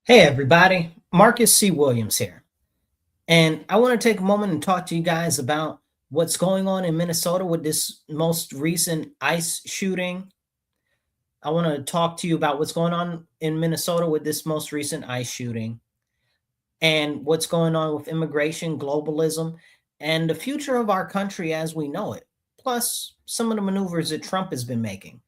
Hey everybody, Marcus C. Williams here. And I want to take a moment and talk to you guys about what's going on in Minnesota with this most recent ICE shooting. I want to talk to you about what's going on in Minnesota with this most recent ICE shooting and what's going on with immigration, globalism, and the future of our country as we know it, plus some of the maneuvers that Trump has been making.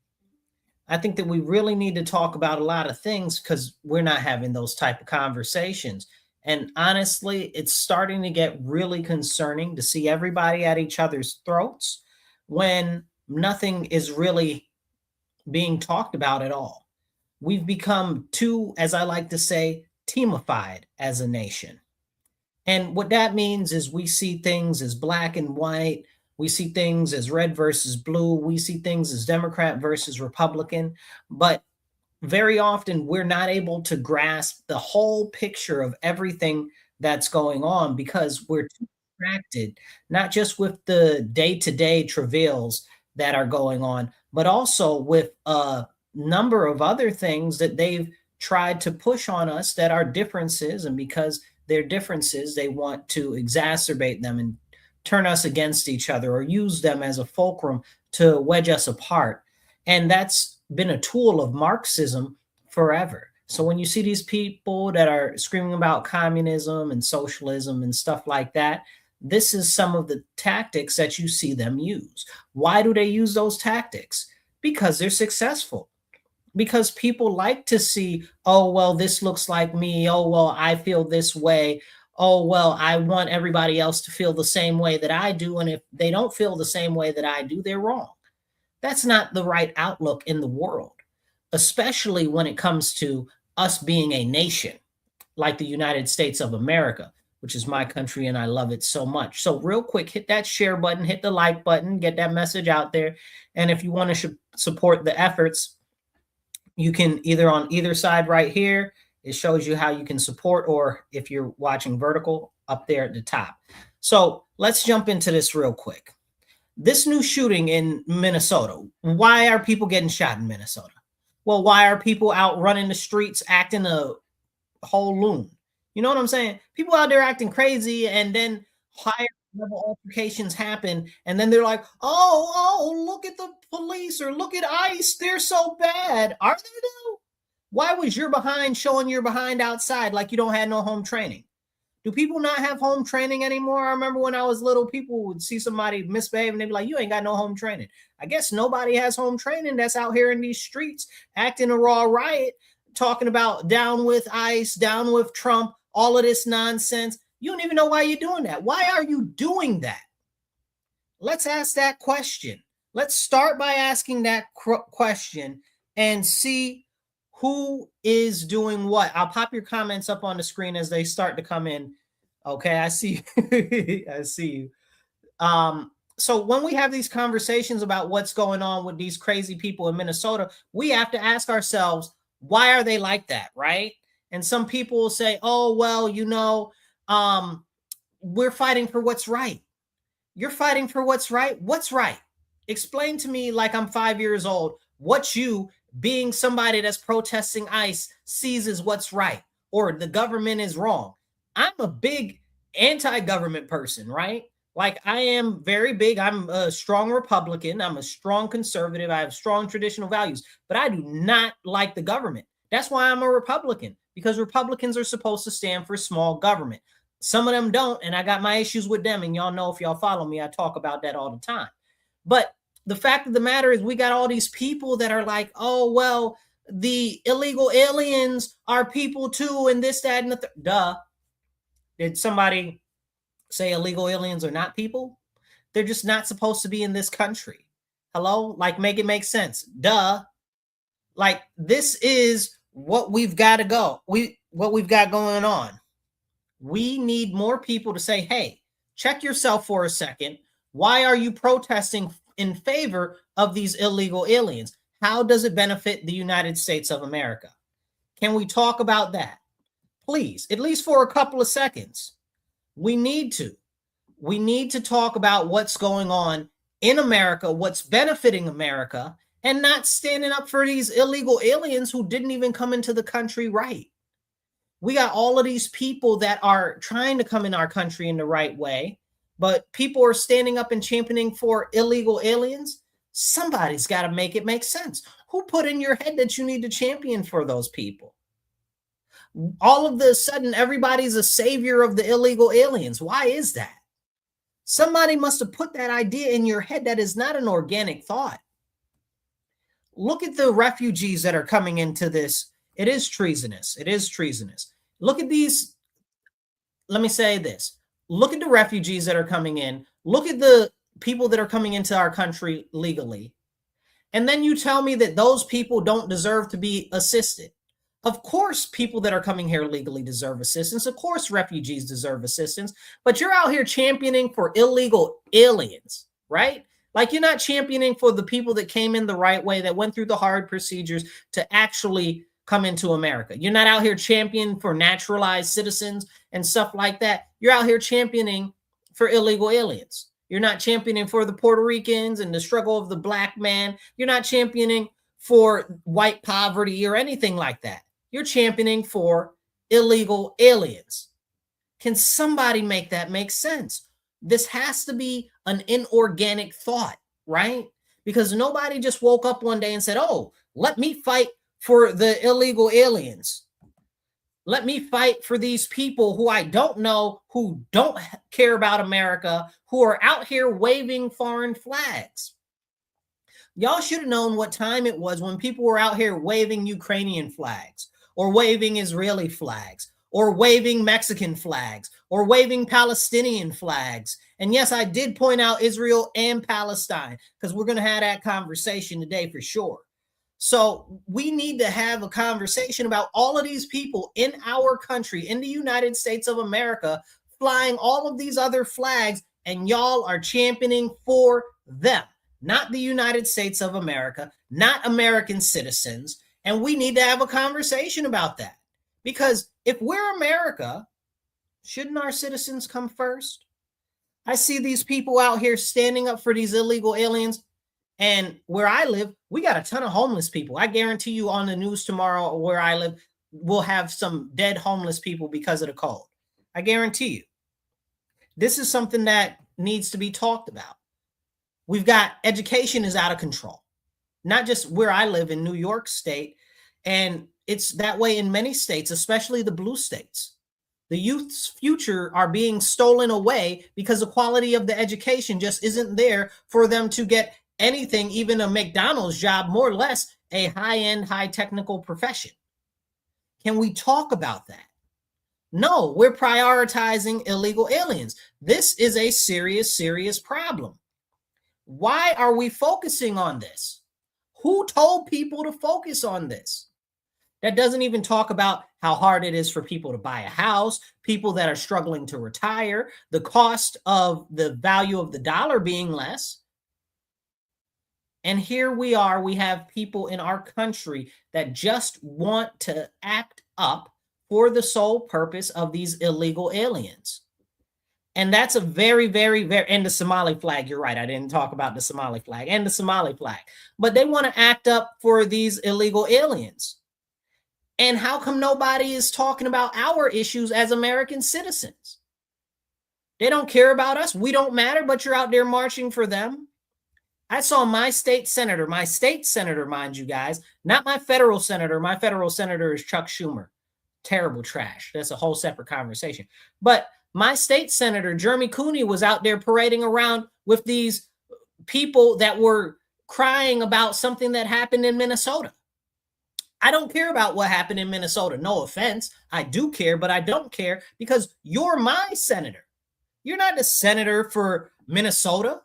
I think that we really need to talk about a lot of things because we're not having those type of conversations. And honestly, it's starting to get really concerning to see everybody at each other's throats when nothing is really being talked about at all. We've become too, as I like to say, teamified as a nation. And what that means is we see things as black and white. We see things as red versus blue. We see things as Democrat versus Republican. But very often we're not able to grasp the whole picture of everything that's going on because we're too distracted, not just with the day-to-day travails that are going on, but also with a number of other things that they've tried to push on us that are differences. And because they're differences, they want to exacerbate them and turn us against each other or use them as a fulcrum to wedge us apart. And that's been a tool of Marxism forever. So when you see these people that are screaming about communism and socialism and stuff like that, this is some of the tactics that you see them use. Why do they use those tactics? Because they're successful. Because people like to see, oh, well, this looks like me. Oh, well, I feel this way. Oh, well, I want everybody else to feel the same way that I do. And if they don't feel the same way that I do, they're wrong. That's not the right outlook in the world, especially when it comes to us being a nation like the United States of America, which is my country and I love it so much. So, real quick, hit that share button, hit the like button, get that message out there. And if you want to support the efforts, you can either on either side right here, it shows you how you can support, or if you're watching vertical, up there at the top. So, let's jump into this real quick. This new shooting in Minnesota, why are people getting shot in Minnesota? Well, why are people out running the streets acting a whole loon? You know what I'm saying? People out there acting crazy, and then higher level altercations happen, and then they're like, look at the police or look at ICE. They're so bad. Are they though? Why was your behind showing your behind outside like you don't have no home training? Do people not have home training anymore? I remember when I was little, people would see somebody misbehave and they'd be like, you ain't got no home training. I guess nobody has home training that's out here in these streets acting a raw riot, talking about down with ICE, down with Trump, all of this nonsense. You don't even know why you're doing that. Why are you doing that? Let's ask that question. Let's start by asking that question and see who is doing what. I'll pop your comments up on the screen as they start to come in. Okay, I see. I see you. So when we have these conversations about what's going on with these crazy people in Minnesota, we have to ask ourselves, why are they like that, right? And some people will say, oh, well, we're fighting for what's right. You're fighting for what's right. What's right? Explain to me, like I'm 5 years old, what you, being somebody that's protesting ICE, sees as what's right, or the government is wrong. I'm a big anti-government person, right? Like I am very big. I'm a strong Republican. I'm a strong conservative. I have strong traditional values, but I do not like the government. That's why I'm a Republican, because Republicans are supposed to stand for small government. Some of them don't, and I got my issues with them. And y'all know, if y'all follow me, I talk about that all the time. But the fact of the matter is, we got all these people that are like, oh, well, the illegal aliens are people too, and this, that, and the duh. Did somebody say illegal aliens are not people? They're just not supposed to be in this country. Hello? Like, make it make sense. Duh. Like, this is what we've got to go. What we've got going on. We need more people to say, hey, check yourself for a second. Why are you protesting in favor of these illegal aliens? How does it benefit the United States of America? Can we talk about that? Please, at least for a couple of seconds. We need to. We need to talk about what's going on in America, what's benefiting America, and not standing up for these illegal aliens who didn't even come into the country right. We got all of these people that are trying to come in our country in the right way, but people are standing up and championing for illegal aliens. Somebody's got to make it make sense. Who put in your head that you need to champion for those people? All of the sudden, everybody's a savior of the illegal aliens. Why is that? Somebody must have put that idea in your head. That is not an organic thought. Look at the refugees that are coming into this. It is treasonous. It is treasonous. Look at these. Let me say this. Look at the refugees that are coming in. Look at the people that are coming into our country legally. And then you tell me that those people don't deserve to be assisted. Of course, people that are coming here legally deserve assistance. Of course, refugees deserve assistance. But you're out here championing for illegal aliens, right? Like, you're not championing for the people that came in the right way, that went through the hard procedures to actually come into America. You're not out here championing for naturalized citizens and stuff like that. You're out here championing for illegal aliens. You're not championing for the Puerto Ricans and the struggle of the black man. You're not championing for white poverty or anything like that. You're championing for illegal aliens. Can somebody make that make sense? This has to be an inorganic thought, right? Because nobody just woke up one day and said, oh, let me fight for the illegal aliens. Let me fight for these people who I don't know, who don't care about America, who are out here waving foreign flags. Y'all should have known what time it was when people were out here waving Ukrainian flags, or waving Israeli flags, or waving Mexican flags, or waving Palestinian flags. And yes, I did point out Israel and Palestine, because we're going to have that conversation today for sure. So we need to have a conversation about all of these people in our country, in the United States of America, flying all of these other flags, and y'all are championing for them, not the United States of America, not American citizens. And we need to have a conversation about that. Because if we're America, shouldn't our citizens come first? I see these people out here standing up for these illegal aliens. And where I live, we got a ton of homeless people. I guarantee you on the news tomorrow where I live, we'll have some dead homeless people because of the cold. I guarantee you. This is something that needs to be talked about. We've got education is out of control. Not just where I live in New York State. And it's that way in many states, especially the blue states. The youth's future are being stolen away because the quality of the education just isn't there for them to get anything, even a McDonald's job, more or less a high-end, high technical profession. Can we talk about that? No, we're prioritizing illegal aliens. This is a serious, serious problem. Why are we focusing on this? Who told people to focus on this? That doesn't even talk about how hard it is for people to buy a house, people that are struggling to retire, the cost of the value of the dollar being less. And here we are, we have people in our country that just want to act up for the sole purpose of these illegal aliens. And that's a very, very, very, and the Somali flag, you're right, I didn't talk about the Somali flag and the Somali flag, but they want to act up for these illegal aliens. And how come nobody is talking about our issues as American citizens? They don't care about us. We don't matter, but you're out there marching for them. I saw my state senator, mind you guys, not my federal senator. My federal senator is Chuck Schumer. Terrible trash. That's a whole separate conversation. But my state senator, Jeremy Cooney, was out there parading around with these people that were crying about something that happened in Minnesota. I don't care about what happened in Minnesota. No offense. I do care, but I don't care because you're my senator. You're not the senator for Minnesota.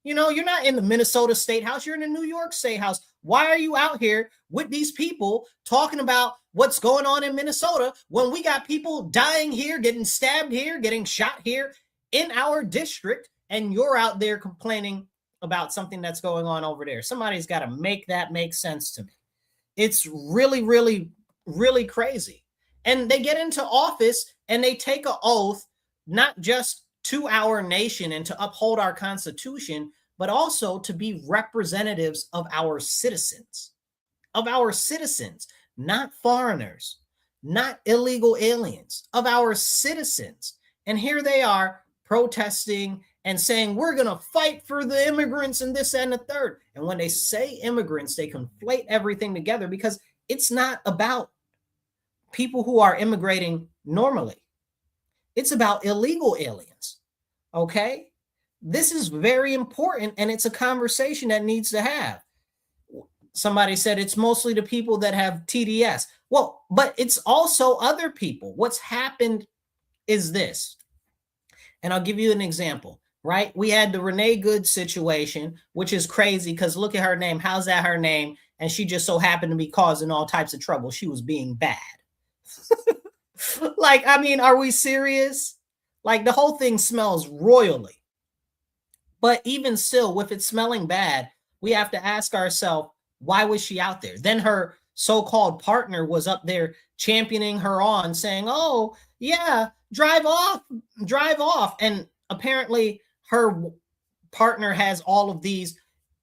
You know, you're not in the Minnesota State House. You're in the New York State House. Why are you out here with these people talking about what's going on in Minnesota when we got people dying here, getting stabbed here, getting shot here in our district, and you're out there complaining about something that's going on over there? Somebody's got to make that make sense to me. It's really, really, really crazy. And they get into office and they take an oath, not just to our nation and to uphold our Constitution, but also to be representatives of our citizens, not foreigners. not illegal aliens, of our citizens. And here they are protesting and saying, we're going to fight for the immigrants and this and the third. And when they say immigrants, they conflate everything together because it's not about people who are immigrating normally. It's about illegal aliens. Okay? This is very important, and it's a conversation that needs to have. Somebody said it's mostly the people that have TDS. Well, but it's also other people. What's happened is this, and I'll give you an example, right? We had the Renee Good situation, which is crazy because look at her name. How's that her name? And she just so happened to be causing all types of trouble. She was being bad. Like, I mean, are we serious? Like, the whole thing smells royally. But even still, with it smelling bad, we have to ask ourselves, why was she out there? Then her so-called partner was up there championing her on, saying, oh, yeah, drive off. And apparently her partner has all of these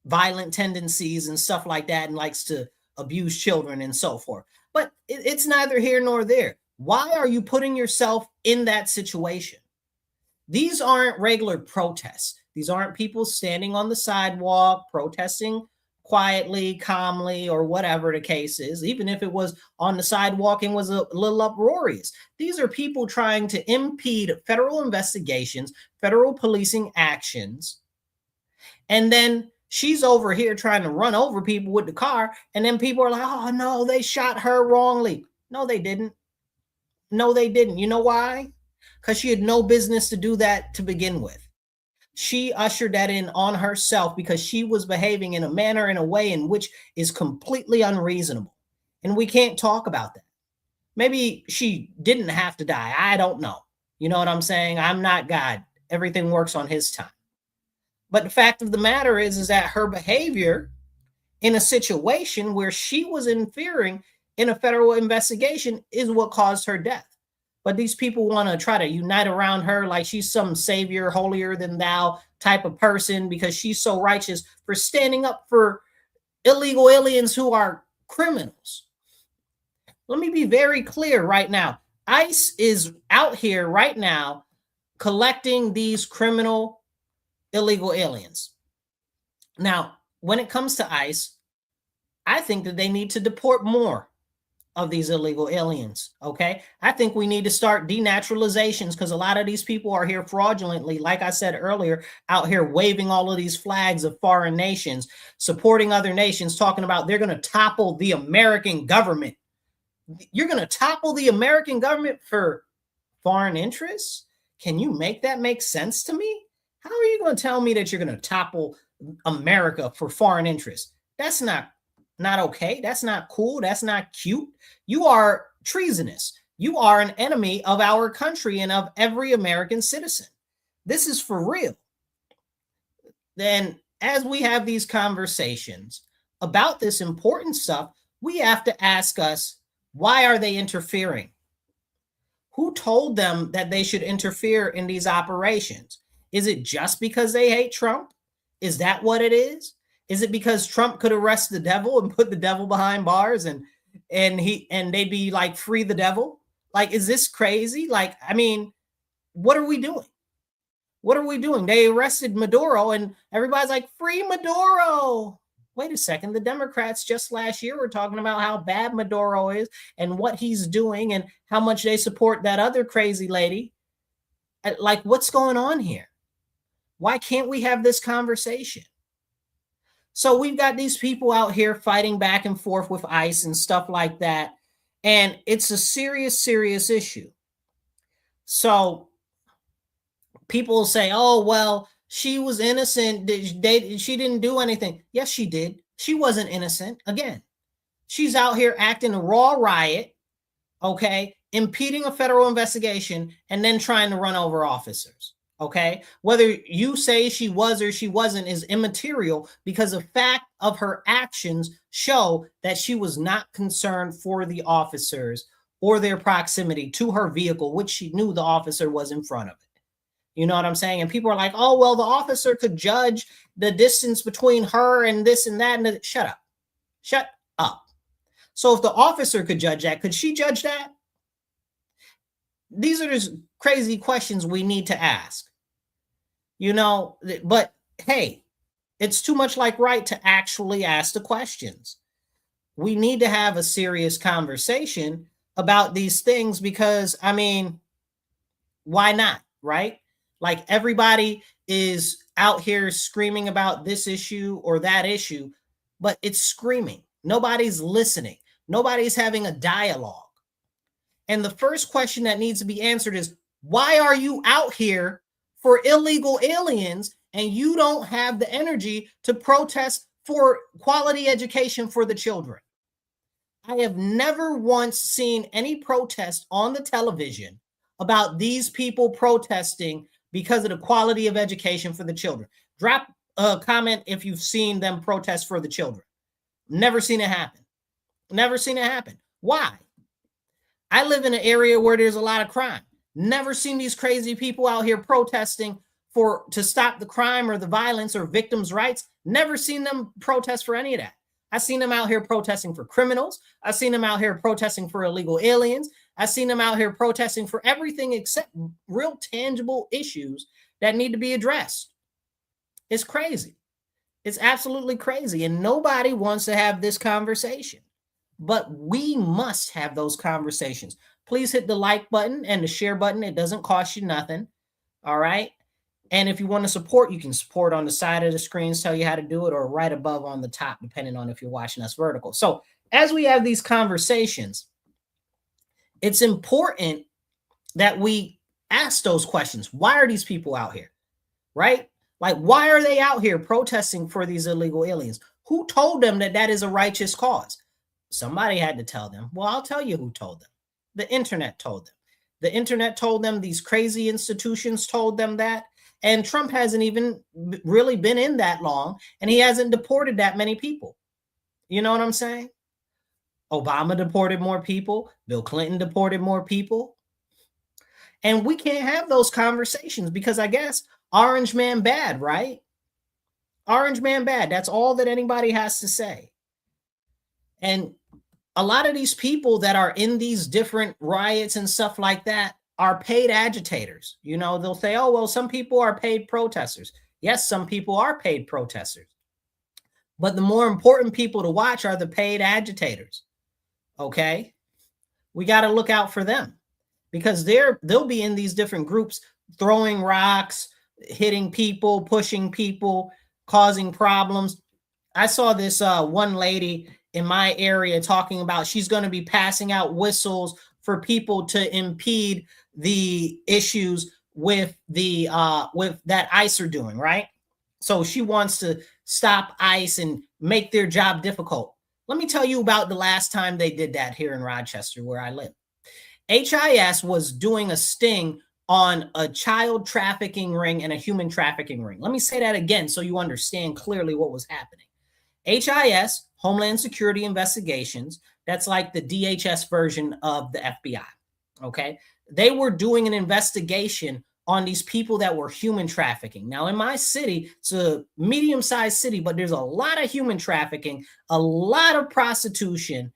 violent tendencies and stuff like that and likes to abuse children and so forth. But it's neither here nor there. Why are you putting yourself in that situation? These aren't regular protests. These aren't people standing on the sidewalk protesting quietly, calmly, or whatever the case is, even if it was on the sidewalk and was a little uproarious. These are people trying to impede federal investigations, federal policing actions. And then she's over here trying to run over people with the car. And then people are like, oh, no, they shot her wrongly. No, they didn't. No, they didn't. You know why? Because she had no business to do that to begin with. She ushered that in on herself because she was behaving in a manner, in a way in which is completely unreasonable. And we can't talk about that. Maybe she didn't have to die. I don't know. You know what I'm saying? I'm not God. Everything works on his time. But the fact of the matter is that her behavior in a situation where she was interfering in a federal investigation is what caused her death. But these people want to try to unite around her like she's some savior, holier than thou type of person because she's so righteous for standing up for illegal aliens who are criminals. Let me be very clear right now. ICE is out here right now collecting these criminal illegal aliens. Now, when it comes to ICE, I think that they need to deport more of these illegal aliens. Okay. I think we need to start denaturalizations because a lot of these people are here fraudulently, like I said earlier, out here waving all of these flags of foreign nations, supporting other nations, talking about they're going to topple the American government. You're going to topple the American government for foreign interests? Can you make that make sense to me? How are you going to tell me that you're going to topple America for foreign interests? That's not okay. That's not cool. That's not cute. You are treasonous. You are an enemy of our country and of every American citizen. This is for real. Then, as we have these conversations about this important stuff, we have to ask us, why are they interfering? Who told them that they should interfere in these operations? Is it just because they hate Trump? Is that what it is? Is it because Trump could arrest the devil and put the devil behind bars and they'd be like, free the devil? Like, is this crazy? Like, I mean, what are we doing? What are we doing? They arrested Maduro and everybody's like, free Maduro. Wait a second. The Democrats just last year were talking about how bad Maduro is and what he's doing and how much they support that other crazy lady. Like, what's going on here? Why can't we have this conversation? So we've got these people out here fighting back and forth with ICE and stuff like that. And it's a serious, serious issue. So people say, oh, well, she was innocent. She didn't do anything. Yes, she did. She wasn't innocent. Again, she's out here acting a raw riot, okay, impeding a federal investigation and then trying to run over officers. Okay, whether you say she was or she wasn't is immaterial because the fact of her actions show that she was not concerned for the officers or their proximity to her vehicle, which she knew the officer was in front of it. You know what I'm saying? And people are like, oh, well, the officer could judge the distance between her and this and that. Shut up. Shut up. So if the officer could judge that, could she judge that? These are just crazy questions we need to ask. You know, but hey, it's too much like right to actually ask the questions. We need to have a serious conversation about these things because, I mean, why not, right? Like everybody is out here screaming about this issue or that issue, but it's screaming. Nobody's listening. Nobody's having a dialogue. And the first question that needs to be answered is, why are you out here for illegal aliens and you don't have the energy to protest for quality education for the children? I have never once seen any protest on the television about these people protesting because of the quality of education for the children. Drop a comment if you've seen them protest for the children. Never seen it happen. Never seen it happen. Why? I live in an area where there's a lot of crime. Never seen these crazy people out here protesting to stop the crime or the violence or victims' rights. Never seen them protest for any of that. I've seen them out here protesting for criminals. I've seen them out here protesting for illegal aliens. I've seen them out here protesting for everything except real tangible issues that need to be addressed. It's crazy. It's absolutely crazy. And nobody wants to have this conversation. But we must have those conversations. Please hit the like button and the share button. It doesn't cost you nothing. All right. And if you want to support, you can support on the side of the screens, tell you how to do it, or right above on the top, depending on if you're watching us vertical. So as we have these conversations, it's important that we ask those questions. Why are these people out here? Right? Like, why are they out here protesting for these illegal aliens? Who told them that that is a righteous cause? Somebody had to tell them. Well, I'll tell you who told them. The internet told them. The internet told them. These crazy institutions told them that. And Trump hasn't even really been in that long, and he hasn't deported that many people. You know what I'm saying? Obama deported more people. Bill Clinton deported more people. And we can't have those conversations because I guess Orange Man bad, right? Orange Man bad. That's all that anybody has to say. And a lot of these people that are in these different riots and stuff like that are paid agitators. You know, they'll say, oh, well, some people are paid protesters. Yes, some people are paid protesters. But the more important people to watch are the paid agitators. Okay? We got to look out for them because they'll be in these different groups throwing rocks, hitting people, pushing people, causing problems. I saw this one lady in my area talking about she's going to be passing out whistles for people to impede the issues with the with that ICE are doing, right? So she wants to stop ICE and make their job difficult. Let me tell you about the last time they did that here in Rochester, where I live. HIS was doing a sting on a child trafficking ring and a human trafficking ring. Let me say that again so you understand clearly what was happening. HIS, Homeland Security Investigations, that's like the DHS version of the FBI, okay? They were doing an investigation on these people that were human trafficking. Now, in my city, it's a medium-sized city, but there's a lot of human trafficking, a lot of prostitution,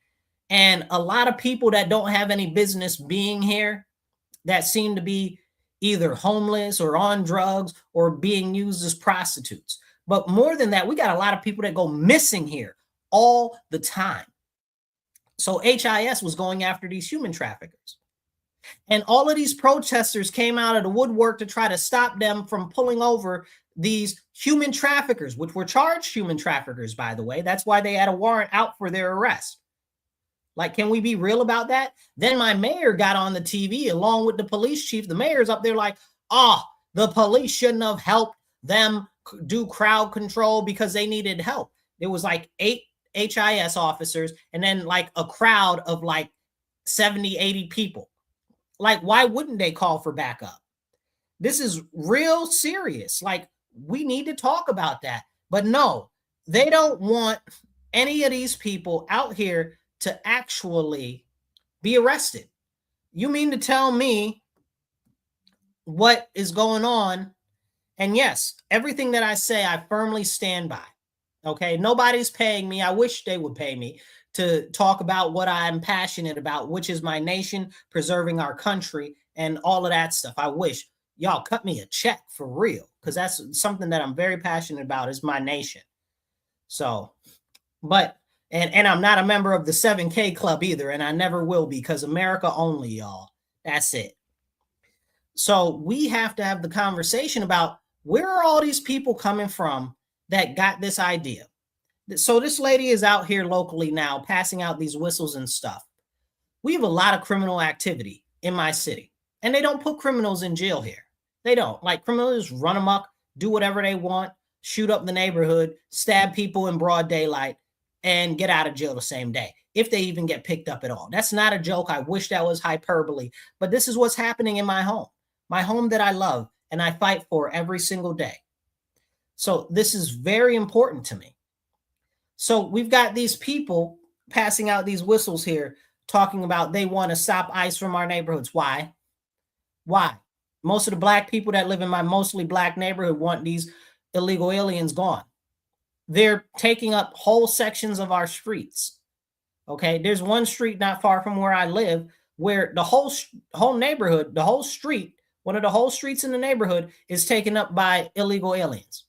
and a lot of people that don't have any business being here that seem to be either homeless or on drugs or being used as prostitutes. But more than that, we got a lot of people that go missing here all the time. So HIS was going after these human traffickers. And all of these protesters came out of the woodwork to try to stop them from pulling over these human traffickers, which were charged human traffickers, by the way. That's why they had a warrant out for their arrest. Like, can we be real about that? Then my mayor got on the TV along with the police chief. The mayor's up there like, the police shouldn't have helped them do crowd control because they needed help. There was like 8 HIS officers and then like a crowd of like 70, 80 people. Like, why wouldn't they call for backup? This is real serious. Like, we need to talk about that. But no, they don't want any of these people out here to actually be arrested. You mean to tell me what is going on? And yes, everything that I say, I firmly stand by. Okay, nobody's paying me. I wish they would pay me to talk about what I'm passionate about, which is my nation, preserving our country, and all of that stuff. I wish y'all cut me a check for real, because that's something that I'm very passionate about, is my nation. So, but and I'm not a member of the 7K club either, and I never will be, because America only, y'all. That's it. So we have to have the conversation about where are all these people coming from that got this idea. So this lady is out here locally now passing out these whistles and stuff. We have a lot of criminal activity in my city, and they don't put criminals in jail here. They don't. Like, criminals run amok, do whatever they want, shoot up the neighborhood, stab people in broad daylight, and get out of jail the same day, if they even get picked up at all. That's not a joke. I wish that was hyperbole, but this is what's happening in my home that I love and I fight for every single day. So this is very important to me. So we've got these people passing out these whistles here, talking about they want to stop ICE from our neighborhoods. Why? Why? Most of the black people that live in my mostly black neighborhood want these illegal aliens gone. They're taking up whole sections of our streets. Okay, there's one street not far from where I live where the whole neighborhood, the whole street, one of the whole streets in the neighborhood is taken up by illegal aliens,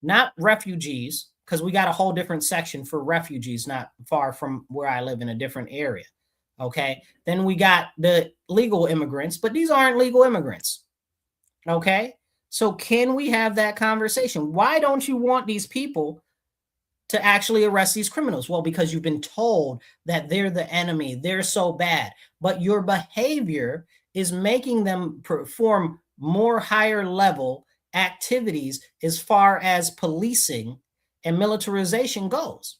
not refugees, because we got a whole different section for refugees not far from where I live in a different area. Okay, then we got the legal immigrants, but these aren't legal immigrants. Okay, so can we have that conversation? Why don't you want these people to actually arrest these criminals? Well, because you've been told that they're the enemy, they're so bad, but your behavior is making them perform more higher level activities as far as policing and militarization goes.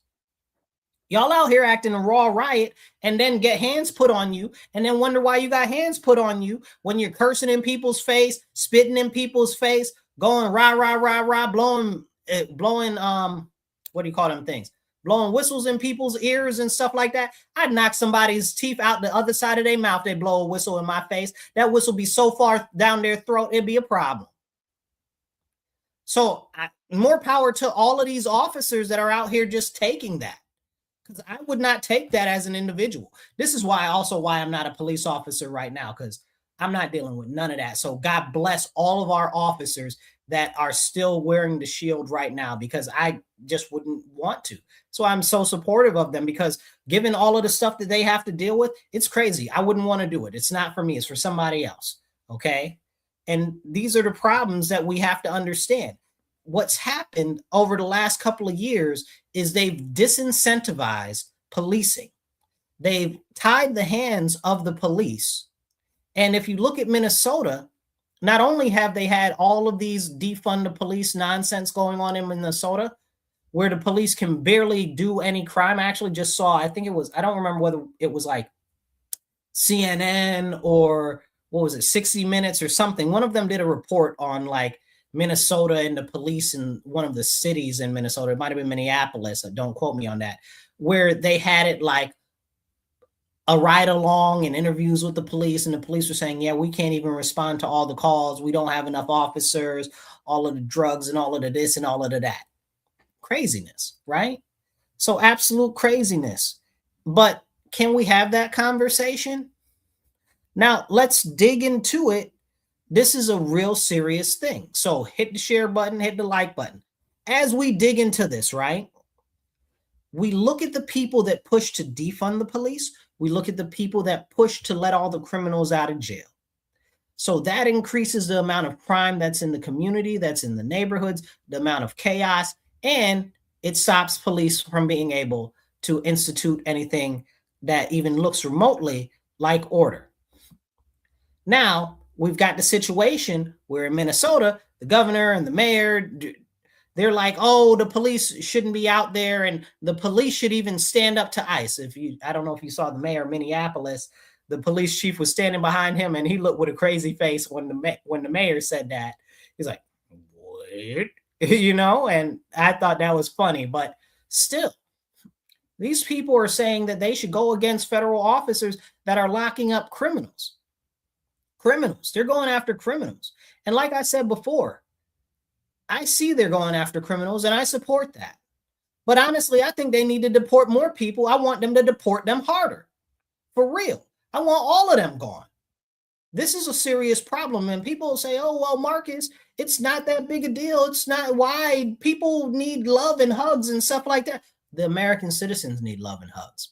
Y'all out here acting a raw riot and then get hands put on you and then wonder why you got hands put on you when you're cursing in people's face, spitting in people's face, going rah, rah, rah, rah, blowing, what do you call them things? Blowing whistles in people's ears and stuff like that. I'd knock somebody's teeth out the other side of their mouth. They blow a whistle in my face. That whistle be so far down their throat, it'd be a problem. So more power to all of these officers that are out here just taking that, because I would not take that as an individual. This is why I'm not a police officer right now, because I'm not dealing with none of that. So God bless all of our officers that are still wearing the shield right now, because I just wouldn't want to. So I'm so supportive of them, because given all of the stuff that they have to deal with, it's crazy. I wouldn't want to do it. It's not for me. It's for somebody else. Okay. And these are the problems that we have to understand. What's happened over the last couple of years is they've disincentivized policing. They've tied the hands of the police. And if you look at Minnesota, not only have they had all of these defund the police nonsense going on in Minnesota, where the police can barely do any crime. I actually just saw, I don't remember whether it was like CNN or what was it, 60 Minutes or something. One of them did a report on like Minnesota and the police in one of the cities in Minnesota. It might have been Minneapolis. Don't quote me on that. Where they had it like a ride along and interviews with the police, and the police were saying, yeah, we can't even respond to all the calls. We don't have enough officers, all of the drugs and all of the this and all of the that. Craziness, right? So absolute craziness. But can we have that conversation? Now, let's dig into it. This is a real serious thing. So hit the share button, hit the like button. As we dig into this, right? We look at the people that push to defund the police. We look at the people that push to let all the criminals out of jail. So that increases the amount of crime that's in the community, that's in the neighborhoods, the amount of chaos, and it stops police from being able to institute anything that even looks remotely like order. Now, we've got the situation where in Minnesota, the governor and the mayor, they're like, oh, the police shouldn't be out there, and the police should even stand up to ICE. I don't know if you saw the mayor of Minneapolis, the police chief was standing behind him, and he looked with a crazy face when the mayor said that. He's like, what? And I thought that was funny, but still, these people are saying that they should go against federal officers that are locking up criminals. They're going after criminals. And like I said before, I see they're going after criminals and I support that. But honestly, I think they need to deport more people. I want them to deport them harder. For real. I want all of them gone. This is a serious problem. And people say, oh, well, Marcus, it's not that big a deal. It's not why people need love and hugs and stuff like that. The American citizens need love and hugs.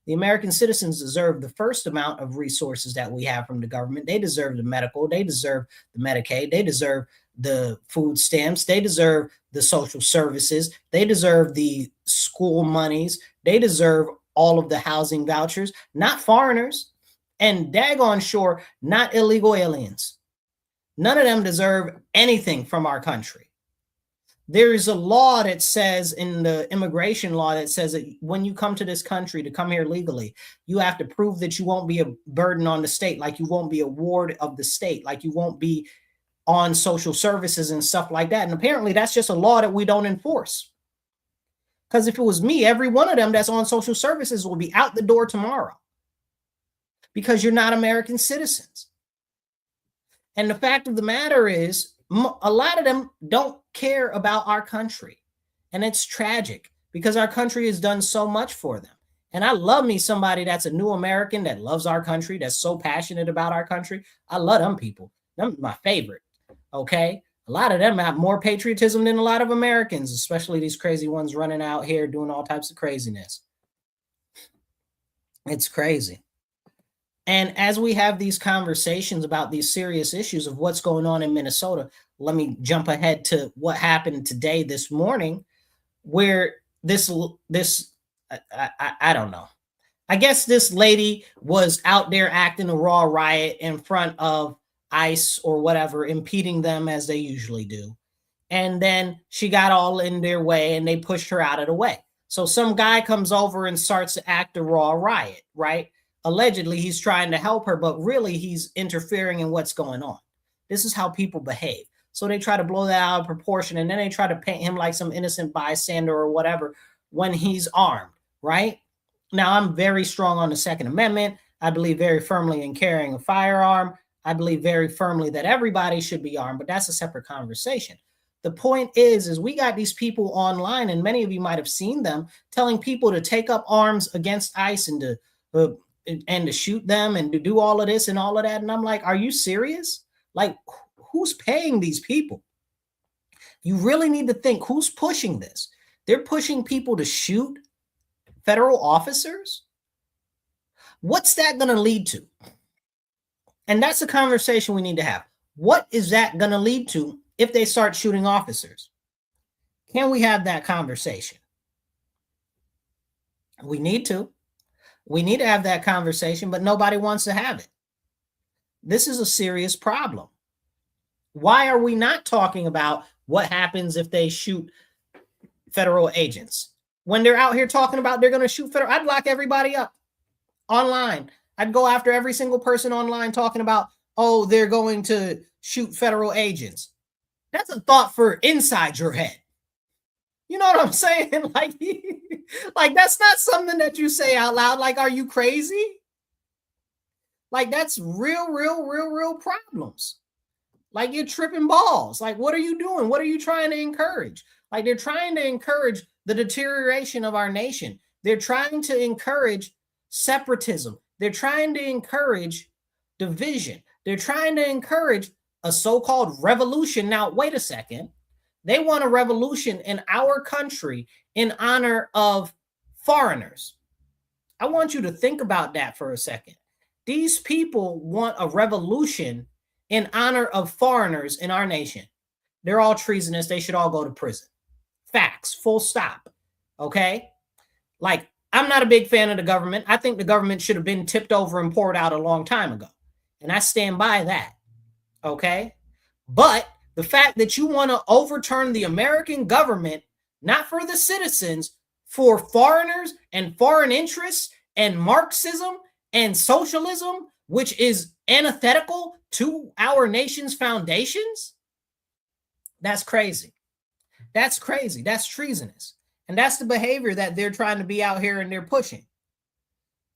The American citizens deserve the first amount of resources that we have from the government. They deserve the medical, they deserve the Medicaid, they deserve the food stamps, they deserve the social services, they deserve the school monies, they deserve all of the housing vouchers, not foreigners. And daggone sure, not illegal aliens. None of them deserve anything from our country. There is a law that says, in the immigration law, that says that when you come to this country to come here legally, you have to prove that you won't be a burden on the state, like you won't be a ward of the state, like you won't be on social services and stuff like that. And apparently that's just a law that we don't enforce. Because if it was me, every one of them that's on social services will be out the door tomorrow. Because you're not American citizens. And the fact of the matter is, a lot of them don't care about our country. And it's tragic because our country has done so much for them. And I love me somebody that's a new American that loves our country, that's so passionate about our country. I love them people. Them my favorite. Okay. A lot of them have more patriotism than a lot of Americans, especially these crazy ones running out here doing all types of craziness. It's crazy. And as we have these conversations about these serious issues of what's going on in Minnesota, let me jump ahead to what happened today, this morning, where I don't know. I guess this lady was out there acting a raw riot in front of ICE or whatever, impeding them as they usually do. And then she got all in their way and they pushed her out of the way. So some guy comes over and starts to act a raw riot, right? Allegedly, he's trying to help her, but really he's interfering in what's going on. This is how people behave. So they try to blow that out of proportion, and then they try to paint him like some innocent bystander or whatever when he's armed, right? Now, I'm very strong on the Second Amendment. I believe very firmly in carrying a firearm. I believe very firmly that everybody should be armed, but that's a separate conversation. The point is we got these people online, and many of you might have seen them telling people to take up arms against ICE and to shoot them and to do all of this and all of that. And I'm like, are you serious? Like, who's paying these people? You really need to think, who's pushing this? They're pushing people to shoot federal officers? What's that going to lead to? And that's a conversation we need to have. What is that going to lead to if they start shooting officers? Can we have that conversation? We need to. We need to have that conversation, but nobody wants to have it. This is a serious problem. Why are we not talking about what happens if they shoot federal agents? When they're out here talking about they're going to shoot federal, I'd lock everybody up online. I'd go after every single person online talking about, oh, they're going to shoot federal agents. That's a thought for inside your head. You know what I'm saying? Like that's not something that you say out loud. Like, are you crazy? Like, that's real problems. Like, you're tripping balls. Like, what are you doing? What are you trying to encourage? Like, they're trying to encourage the deterioration of our nation. They're trying to encourage separatism. They're trying to encourage division. They're trying to encourage a so-called revolution. Now, wait a second. They want a revolution in our country in honor of foreigners. I want you to think about that for a second. These people want a revolution in honor of foreigners in our nation. They're all treasonous. They should all go to prison. Facts, full stop. Okay? Like, I'm not a big fan of the government. I think the government should have been tipped over and poured out a long time ago. And I stand by that. Okay? But the fact that you want to overturn the American government, not for the citizens, for foreigners and foreign interests and Marxism and socialism, which is antithetical to our nation's foundations, that's crazy. That's crazy. That's treasonous. And that's the behavior that they're trying to be out here and they're pushing.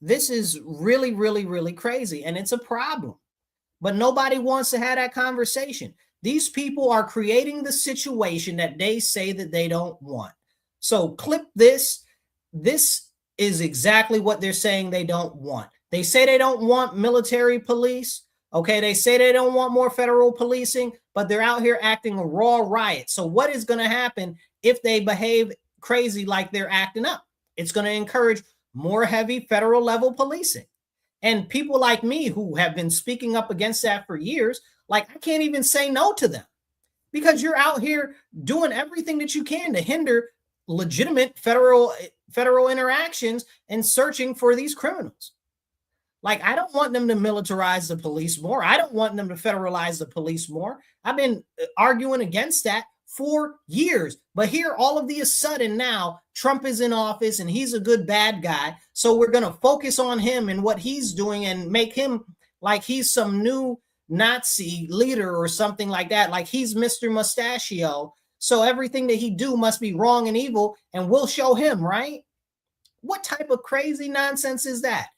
This is really crazy, and it's a problem. But nobody wants to have that conversation. These people are creating the situation that they say that they don't want. So clip this. This is exactly what they're saying they don't want. They say they don't want military police. Okay, they say they don't want more federal policing, but they're out here acting a raw riot. So what is going to happen if they behave crazy like they're acting up? It's going to encourage more heavy federal level policing. And people like me who have been speaking up against that for years, like I can't even say no to them because you're out here doing everything that you can to hinder legitimate federal interactions and searching for these criminals. Like, I don't want them to militarize the police more. I don't want them to federalize the police more. I've been arguing against that for years. But here, all of a sudden now, Trump is in office and he's a good bad guy. So we're going to focus on him and what he's doing and make him like he's some new Nazi leader or something like that. Like he's Mr. Mustachio. So everything that he do must be wrong and evil, and we'll show him, right? What type of crazy nonsense is that?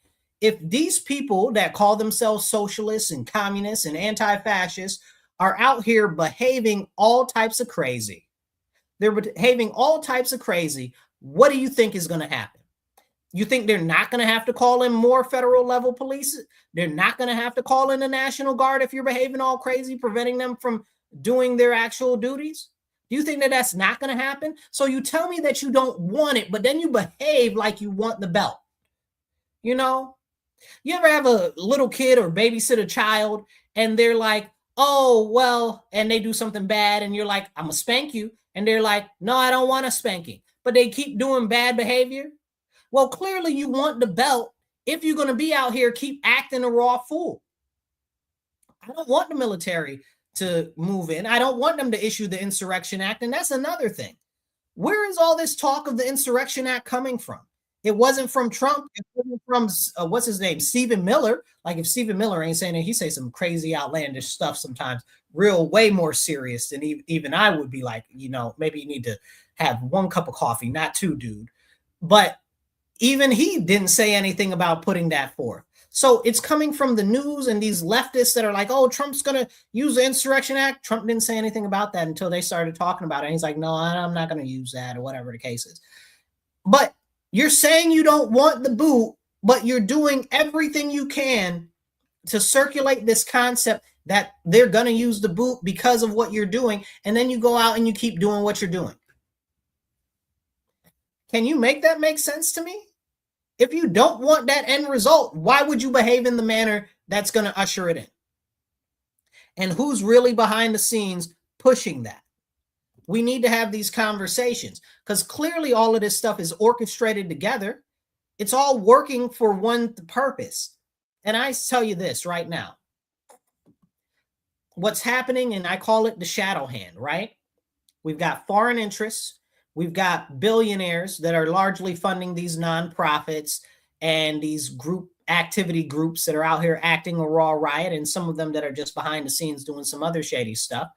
If these people that call themselves socialists and communists and anti-fascists are out here behaving all types of crazy, they're behaving all types of crazy, what do you think is going to happen? You think they're not going to have to call in more federal level police? They're not going to have to call in the National Guard if you're behaving all crazy, preventing them from doing their actual duties? Do you think that that's not going to happen? So you tell me that you don't want it, but then you behave like you want the belt. You know, you ever have a little kid or babysit a child and they're like, oh, well, and they do something bad and you're like, I'm going to spank you. And they're like, no, I don't want a spanking. But they keep doing bad behavior. Well, clearly you want the belt if you're going to be out here, keep acting a raw fool. I don't want the military to move in. I don't want them to issue the Insurrection Act. And that's another thing. Where is all this talk of the Insurrection Act coming from? It wasn't from Trump. It wasn't from, what's his name? Stephen Miller. Like if Stephen Miller ain't saying it, he say some crazy outlandish stuff sometimes, real way more serious than even I would be like, you know, maybe you need to have one cup of coffee, not two, dude. But even he didn't say anything about putting that forth. So it's coming from the news and these leftists that are like, oh, Trump's going to use the Insurrection Act. Trump didn't say anything about that until they started talking about it. And he's like, no, I'm not going to use that or whatever the case is. But you're saying you don't want the boot, but you're doing everything you can to circulate this concept that they're going to use the boot because of what you're doing. And then you go out and you keep doing what you're doing. Can you make that make sense to me? If you don't want that end result, why would you behave in the manner that's going to usher it in? And who's really behind the scenes pushing that? We need to have these conversations because clearly all of this stuff is orchestrated together. It's all working for one purpose. And I tell you this right now. What's happening, and I call it the shadow hand, right? We've got foreign interests. We've got billionaires that are largely funding these nonprofits and these activity groups that are out here acting a raw riot, and some of them that are just behind the scenes doing some other shady stuff.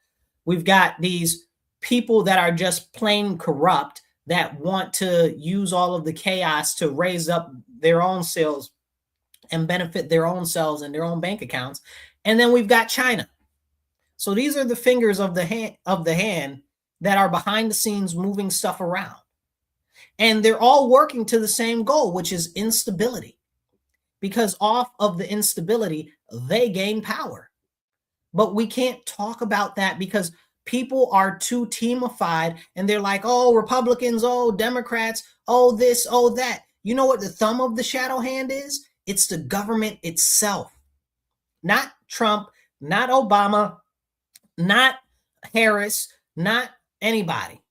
We've got these people that are just plain corrupt that want to use all of the chaos to raise up their own sales and benefit their own selves and their own bank accounts. And then we've got China. So these are the fingers of the hand that are behind the scenes moving stuff around. And they're all working to the same goal, which is instability. Because off of the instability, they gain power. But we can't talk about that because people are too teamified and they're like, oh, Republicans, oh, Democrats, oh, this, oh, that. You know what the thumb of the shadow hand is? It's the government itself. Not Trump, not Obama, not Harris, not anybody.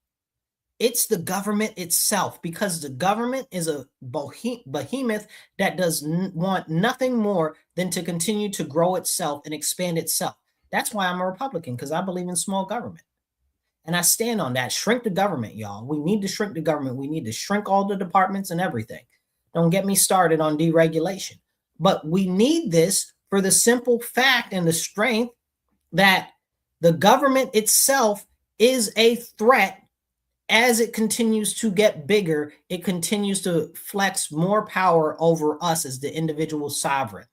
It's the government itself, because the government is a behemoth that does want nothing more than to continue to grow itself and expand itself. That's why I'm a Republican, because I believe in small government. And I stand on that. Shrink the government, y'all. We need to shrink the government. We need to shrink all the departments and everything. Don't get me started on deregulation. But we need this for the simple fact and the strength that the government itself is a threat. As it continues to get bigger, it continues to flex more power over us as the individual sovereign.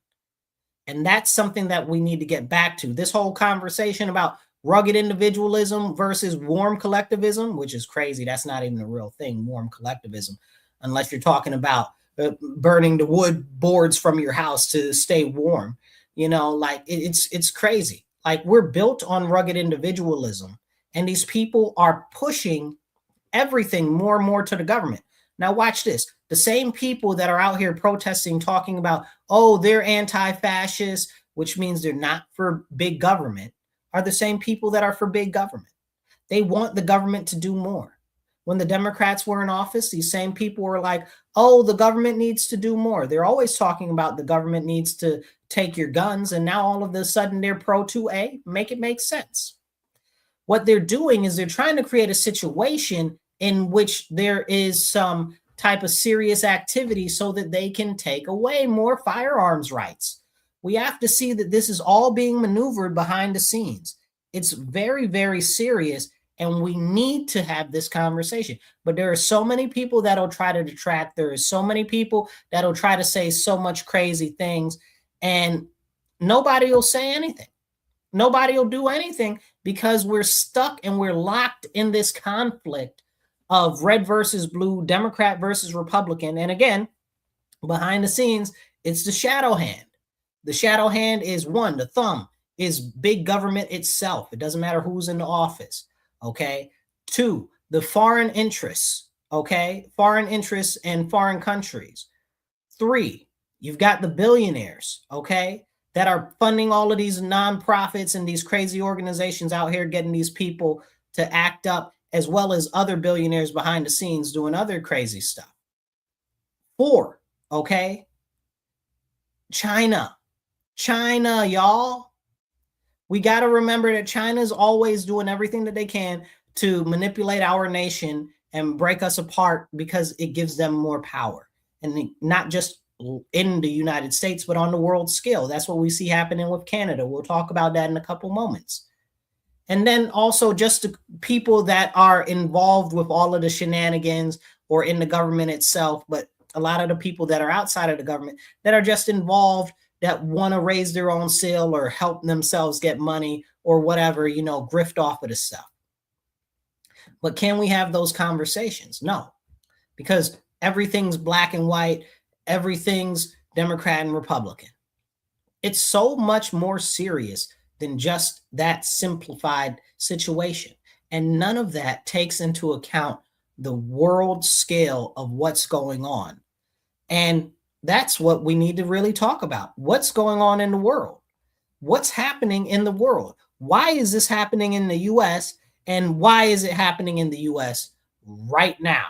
And that's something that we need to get back to. This whole conversation about rugged individualism versus warm collectivism, which is crazy. That's not even a real thing, warm collectivism, unless you're talking about burning the wood boards from your house to stay warm. Like it's crazy. Like we're built on rugged individualism, and these people are pushing everything more and more to the government. Now watch this. The same people that are out here protesting, talking about, oh, they're anti-fascist, which means they're not for big government, are the same people that are for big government. They want the government to do more. When the Democrats were in office, these same people were like, oh, the government needs to do more. They're always talking about the government needs to take your guns. And now all of a sudden they're pro 2A. Make it make sense. What they're doing is they're trying to create a situation in which there is some type of serious activity so that they can take away more firearms rights. We have to see that this is all being maneuvered behind the scenes. It's very, very serious, and we need to have this conversation. But there are so many people that'll try to detract. There are so many people that'll try to say so much crazy things, and nobody will say anything. Nobody will do anything because we're stuck and we're locked in this conflict of red versus blue, Democrat versus Republican. And again, behind the scenes, it's the shadow hand. The shadow hand is one, the thumb is big government itself. It doesn't matter who's in the office. Okay. Two, the foreign interests. Okay. Foreign interests and foreign countries. Three, you've got the billionaires. Okay. That are funding all of these nonprofits and these crazy organizations out here, getting these people to act up, as well as other billionaires behind the scenes doing other crazy stuff. Four, okay? China, y'all. We got to remember that China is always doing everything that they can to manipulate our nation and break us apart because it gives them more power. And not just in the United States, but on the world scale. That's what we see happening with Canada. We'll talk about that in a couple moments. And then also just the people that are involved with all of the shenanigans or in the government itself, but a lot of the people that are outside of the government that are just involved that want to raise their own sale or help themselves get money or whatever, grift off of the stuff. But can we have those conversations? No, because everything's black and white. Everything's Democrat and Republican. It's so much more serious than just that simplified situation. And none of that takes into account the world scale of what's going on. And that's what we need to really talk about. What's going on in the world? What's happening in the world? Why is this happening in the US? And why is it happening in the US right now?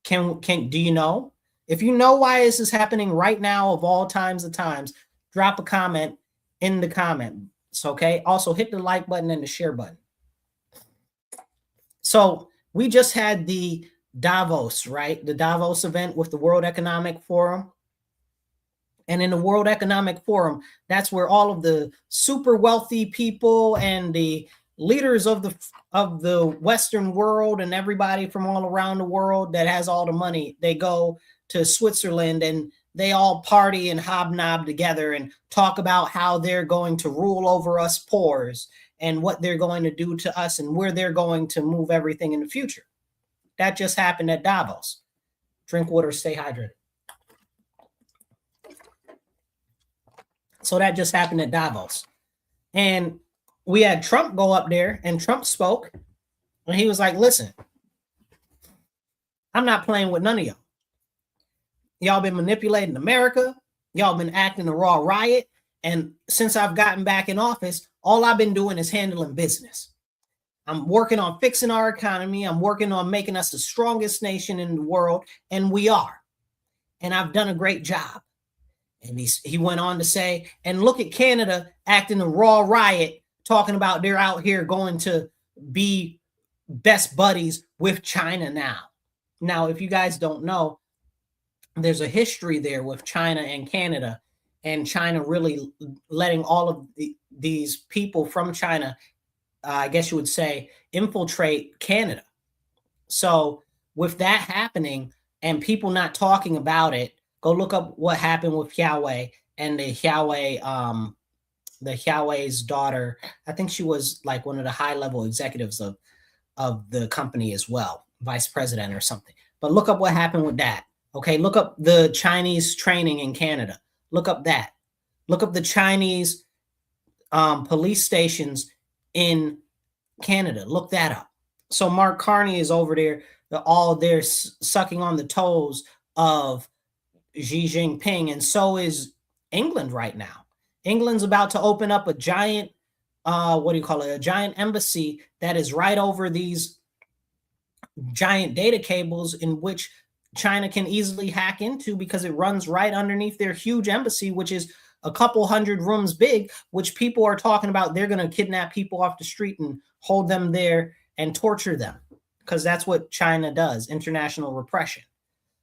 Do you know? If you know why this is happening right now of all times of times, drop a comment in the comments, okay? Also hit the like button and the share button. So we just had the Davos, right? The Davos event with the World Economic Forum. And in the World Economic Forum, that's where all of the super wealthy people and the leaders of the Western world and everybody from all around the world that has all the money, they go to Switzerland and they all party and hobnob together and talk about how they're going to rule over us poors and what they're going to do to us and where they're going to move everything in the future. That just happened at Davos. Drink water, stay hydrated. So that just happened at Davos. And we had Trump go up there, and Trump spoke, and he was like, listen, I'm not playing with none of y'all. Y'all been manipulating America. Y'all been acting a raw riot. And since I've gotten back in office, all I've been doing is handling business. I'm working on fixing our economy. I'm working on making us the strongest nation in the world, and we are. And I've done a great job. And he went on to say, and look at Canada acting a raw riot, talking about they're out here going to be best buddies with China now. Now, if you guys don't know, there's a history there with China and Canada, and China really letting all of these people from China, I guess you would say, infiltrate Canada. So with that happening and people not talking about it, go look up what happened with Huawei and the Huawei's daughter. I think she was like one of the high-level executives of the company as well, vice president or something. But look up what happened with that. Okay, look up the Chinese training in Canada. Look up that. Look up the Chinese police stations in Canada. Look that up. So Mark Carney is over there, all there sucking on the toes of Xi Jinping, and so is England right now. England's about to open up a giant, what do you call it? A giant embassy that is right over these giant data cables, in which China can easily hack into because it runs right underneath their huge embassy, which is a couple hundred rooms big, which people are talking about. They're going to kidnap people off the street and hold them there and torture them, because that's what China does, international repression.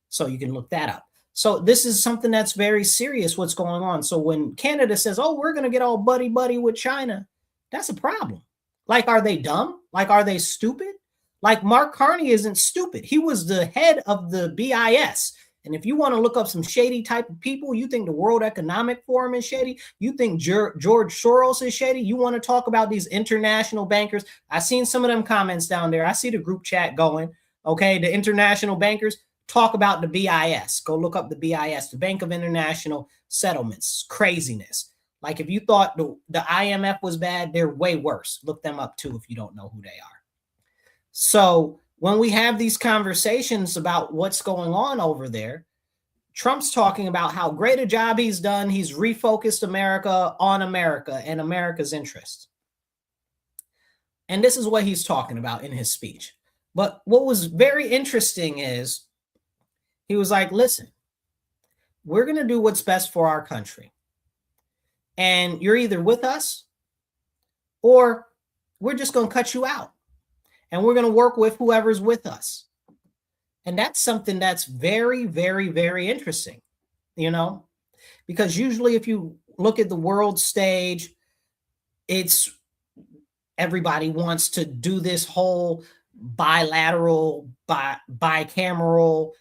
So you can look that up. So this is something that's very serious, what's going on. So when Canada says, oh, we're going to get all buddy-buddy with China, that's a problem. Like, are they dumb? Like, are they stupid? Like, Mark Carney isn't stupid. He was the head of the BIS. And if you want to look up some shady type of people, you think the World Economic Forum is shady, you think George Soros is shady, you want to talk about these international bankers. I seen some of them comments down there. I see the group chat going, okay, the international bankers. Talk about the BIS. Go look up the BIS, the Bank of International Settlements. Craziness. Like, if you thought the IMF was bad, they're way worse. Look them up too if you don't know who they are. So when we have these conversations about what's going on over there, Trump's talking about how great a job he's done. He's refocused America on America and America's interests. And this is what he's talking about in his speech. But what was very interesting is, he was like, listen, we're going to do what's best for our country. And you're either with us or we're just going to cut you out. And we're going to work with whoever's with us. And that's something that's very, very, very interesting, you know, because usually if you look at the world stage, it's everybody wants to do this whole bilateral, bicameral,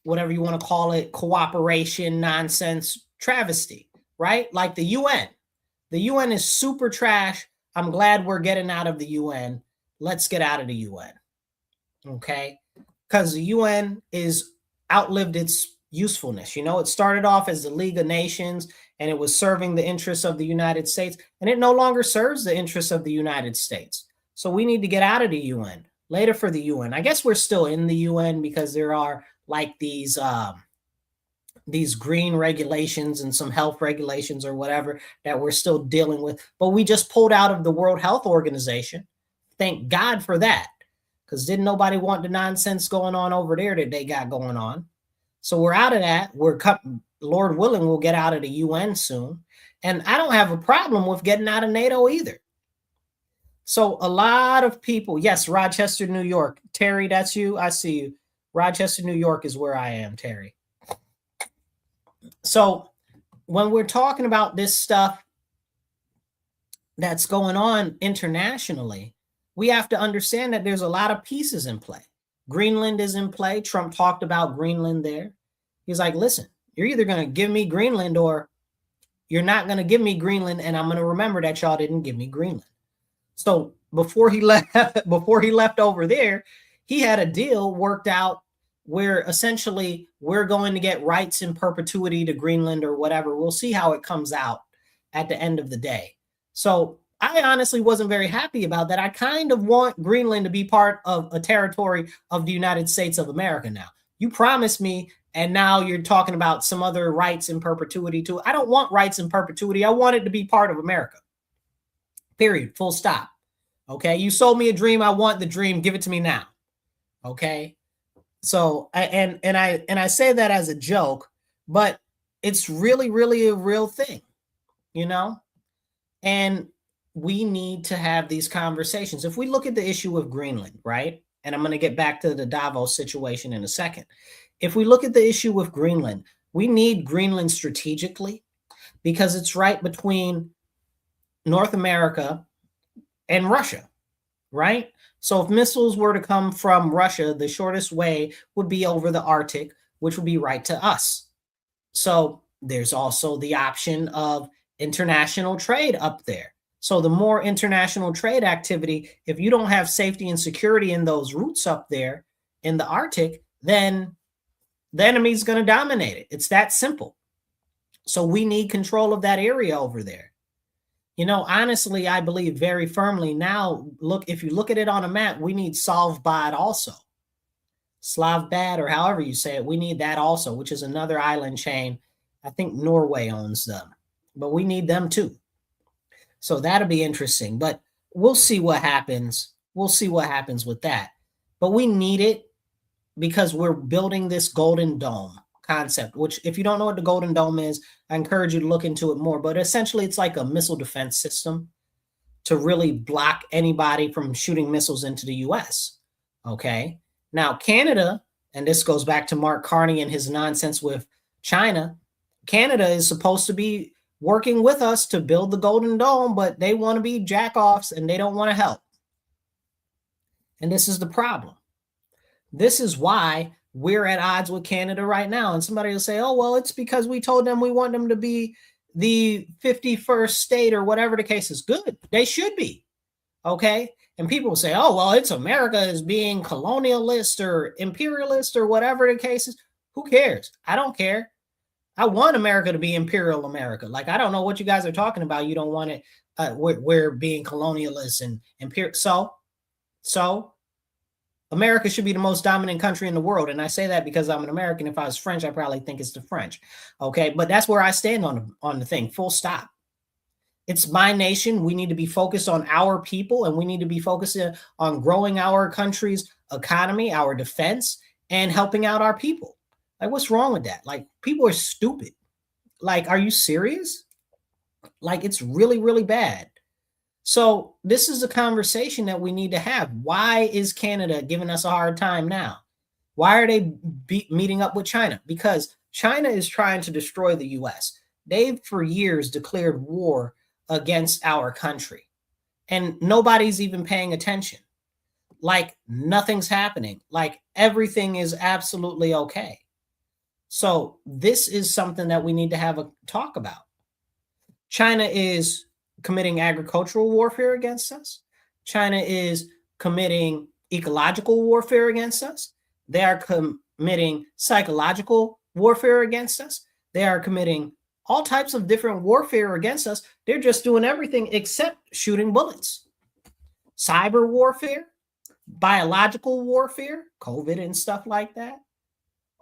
whatever you want to call it, cooperation nonsense travesty, right? Like the UN. The UN is super trash. I'm glad we're getting out of the UN. Let's get out of the UN. Okay? Because the UN is outlived its usefulness. You know, it started off as the League of Nations and it was serving the interests of the United States, and it no longer serves the interests of the United States. So we need to get out of the UN. Later for the UN. I guess we're still in the UN because there are like these green regulations and some health regulations or whatever that we're still dealing with. But we just pulled out of the World Health Organization. Thank God for that, because didn't nobody want the nonsense going on over there that they got going on. So we're out of that. Lord willing, we'll get out of the UN soon. And I don't have a problem with getting out of NATO either. So a lot of people, yes, Rochester, New York. Terry, that's you. I see you. Rochester, New York is where I am, Terry. So when we're talking about this stuff that's going on internationally, we have to understand that there's a lot of pieces in play. Greenland is in play. Trump talked about Greenland there. He's like, listen, you're either going to give me Greenland or you're not going to give me Greenland, and I'm going to remember that y'all didn't give me Greenland. So before he left over there, he had a deal worked out where essentially we're going to get rights in perpetuity to Greenland or whatever. We'll see how it comes out at the end of the day. So I honestly wasn't very happy about that. I kind of want Greenland to be part of a territory of the United States of America now. You promised me, and now you're talking about some other rights in perpetuity too. I don't want rights in perpetuity. I want it to be part of America. Period. Full stop. Okay. You sold me a dream. I want the dream. Give it to me now. Okay. So, I say that as a joke, but it's really, really a real thing, you know, and we need to have these conversations. If we look at the issue of Greenland, right? And I'm going to get back to the Davos situation in a second. If we look at the issue with Greenland, we need Greenland strategically because it's right between North America and Russia, right? So if missiles were to come from Russia, the shortest way would be over the Arctic, which would be right to us. So there's also the option of international trade up there. So the more international trade activity, if you don't have safety and security in those routes up there in the Arctic, then the enemy's going to dominate it. It's that simple. So we need control of that area over there. You know, honestly, I believe very firmly now, look, if you look at it on a map, we need Svalbard also. Slavbad, or however you say it, we need that also, which is another island chain. I think Norway owns them, but we need them too. So that'll be interesting, but we'll see what happens. We'll see what happens with that. But we need it because we're building this Golden Dome concept, which, if you don't know what the Golden Dome is, I encourage you to look into it more. But essentially, it's like a missile defense system to really block anybody from shooting missiles into the US. Okay. Now, Canada, and this goes back to Mark Carney and his nonsense with China, Canada is supposed to be working with us to build the Golden Dome, but they want to be jack-offs and they don't want to help. And this is the problem. This is why we're at odds with Canada right now. And somebody will say, oh, well, it's because we told them we want them to be the 51st state or whatever the case is. Good. They should be. Okay. And people will say, oh, well, it's America is being colonialist or imperialist or whatever the case is. Who cares? I don't care. I want America to be imperial America. Like, I don't know what you guys are talking about. You don't want it. We're being colonialist and imperial. So America should be the most dominant country in the world. And I say that because I'm an American. If I was French, I probably think it's the French. Okay. But that's where I stand on the thing. Full stop. It's my nation. We need to be focused on our people, and we need to be focused on growing our country's economy, our defense, and helping out our people. Like, what's wrong with that? Like, people are stupid. Like, are you serious? Like, it's really, really bad. So this is a conversation that we need to have. Why is Canada giving us a hard time now? Why are they meeting up with China? Because China is trying to destroy the US. They've for years declared war against our country, and nobody's even paying attention. Like, nothing's happening. Like, everything is absolutely okay. So this is something that we need to have a talk about. China is committing agricultural warfare against us. China is committing ecological warfare against us. They are committing psychological warfare against us. They are committing all types of different warfare against us. They're just doing everything except shooting bullets. Cyber warfare, biological warfare, COVID and stuff like that.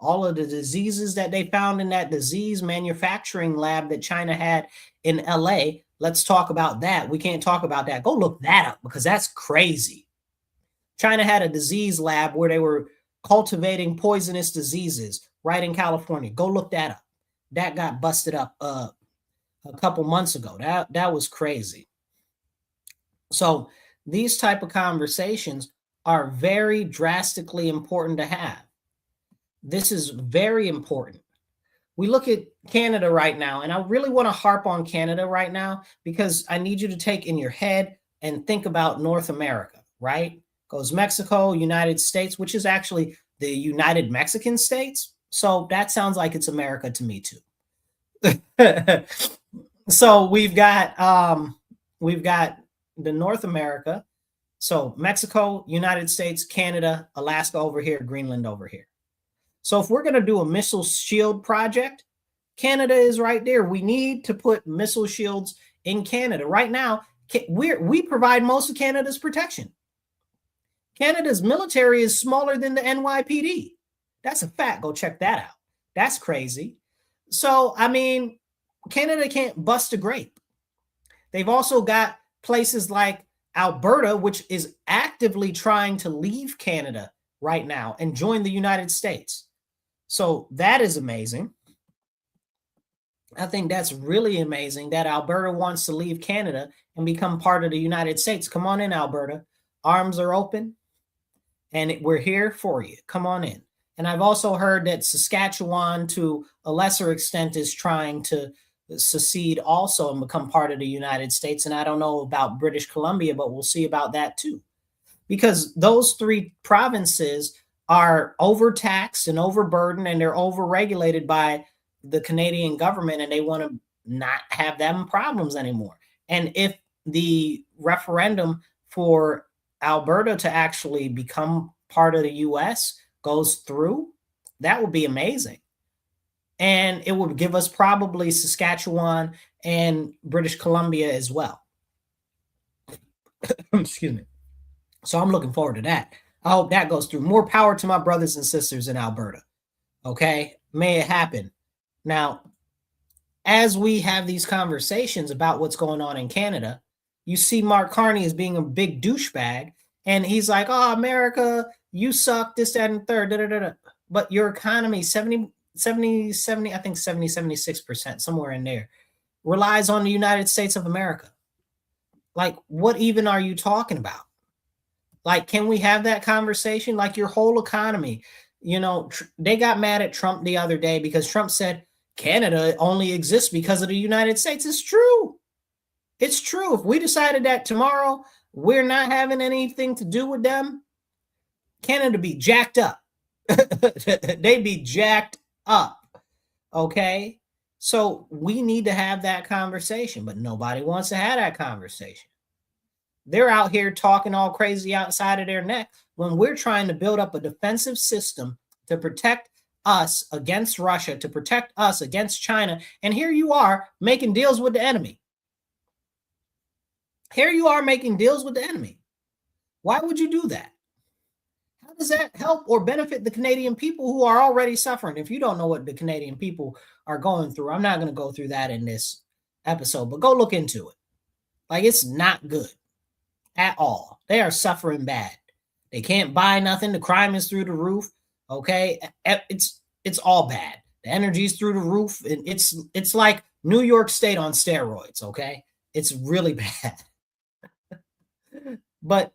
All of the diseases that they found in that disease manufacturing lab that China had in LA. Let's talk about that. We can't talk about that. Go look that up, because that's crazy. China had a disease lab where they were cultivating poisonous diseases right in California. Go look that up. That got busted up a couple months ago. That was crazy. So these type of conversations are very drastically important to have. This is very important. We look at Canada right now, and I really want to harp on Canada right now, because I need you to take in your head and think about North America, right? Goes Mexico, United States, which is actually the United Mexican States. So that sounds like it's America to me too. So we've got the North America. So Mexico, United States, Canada, Alaska over here, Greenland over here. So if we're going to do a missile shield project, Canada is right there. We need to put missile shields in Canada. Right now, we provide most of Canada's protection. Canada's military is smaller than the NYPD. That's a fact. Go check that out. That's crazy. So, I mean, Canada can't bust a grape. They've also got places like Alberta, which is actively trying to leave Canada right now and join the United States. So that is amazing. I think that's really amazing that Alberta wants to leave Canada and become part of the United States. Come on in, Alberta. Arms are open, and we're here for you. Come on in. And I've also heard that Saskatchewan, to a lesser extent, is trying to secede also and become part of the United States. And I don't know about British Columbia, but we'll see about that too. Because those three provinces are overtaxed and overburdened, and they're overregulated by the Canadian government, and they want to not have them problems anymore. And if the referendum for Alberta to actually become part of the US goes through, that would be amazing. and it would give us probably Saskatchewan and British Columbia as well. Excuse me. So I'm looking forward to that. I hope that goes through. More power to my brothers and sisters in Alberta. Okay, may it happen. Now, as we have these conversations about what's going on in Canada, you see Mark Carney as being a big douchebag, and he's like, "Oh, America, you suck, this, that, and the third, da, da, da, da." But your economy, 70, I think 70, 76%, somewhere in there, relies on the United States of America. Like, what even are you talking about? Like, can we have that conversation? Like, your whole economy, they got mad at Trump the other day because Trump said Canada only exists because of the United States. It's true. It's true. If we decided that tomorrow we're not having anything to do with them, Canada be jacked up. They'd be jacked up. Okay. So we need to have that conversation, but nobody wants to have that conversation. They're out here talking all crazy outside of their neck when we're trying to build up a defensive system to protect us against Russia, to protect us against China. And here you are making deals with the enemy. Here you are making deals with the enemy. Why would you do that? How does that help or benefit the Canadian people who are already suffering? If you don't know what the Canadian people are going through, I'm not going to go through that in this episode, but go look into it. Like, it's not good at all. They are suffering bad. They can't buy nothing. The crime is through the roof. Okay, it's all bad. The energy's through the roof, and it's like New York State on steroids. Okay, it's really bad. But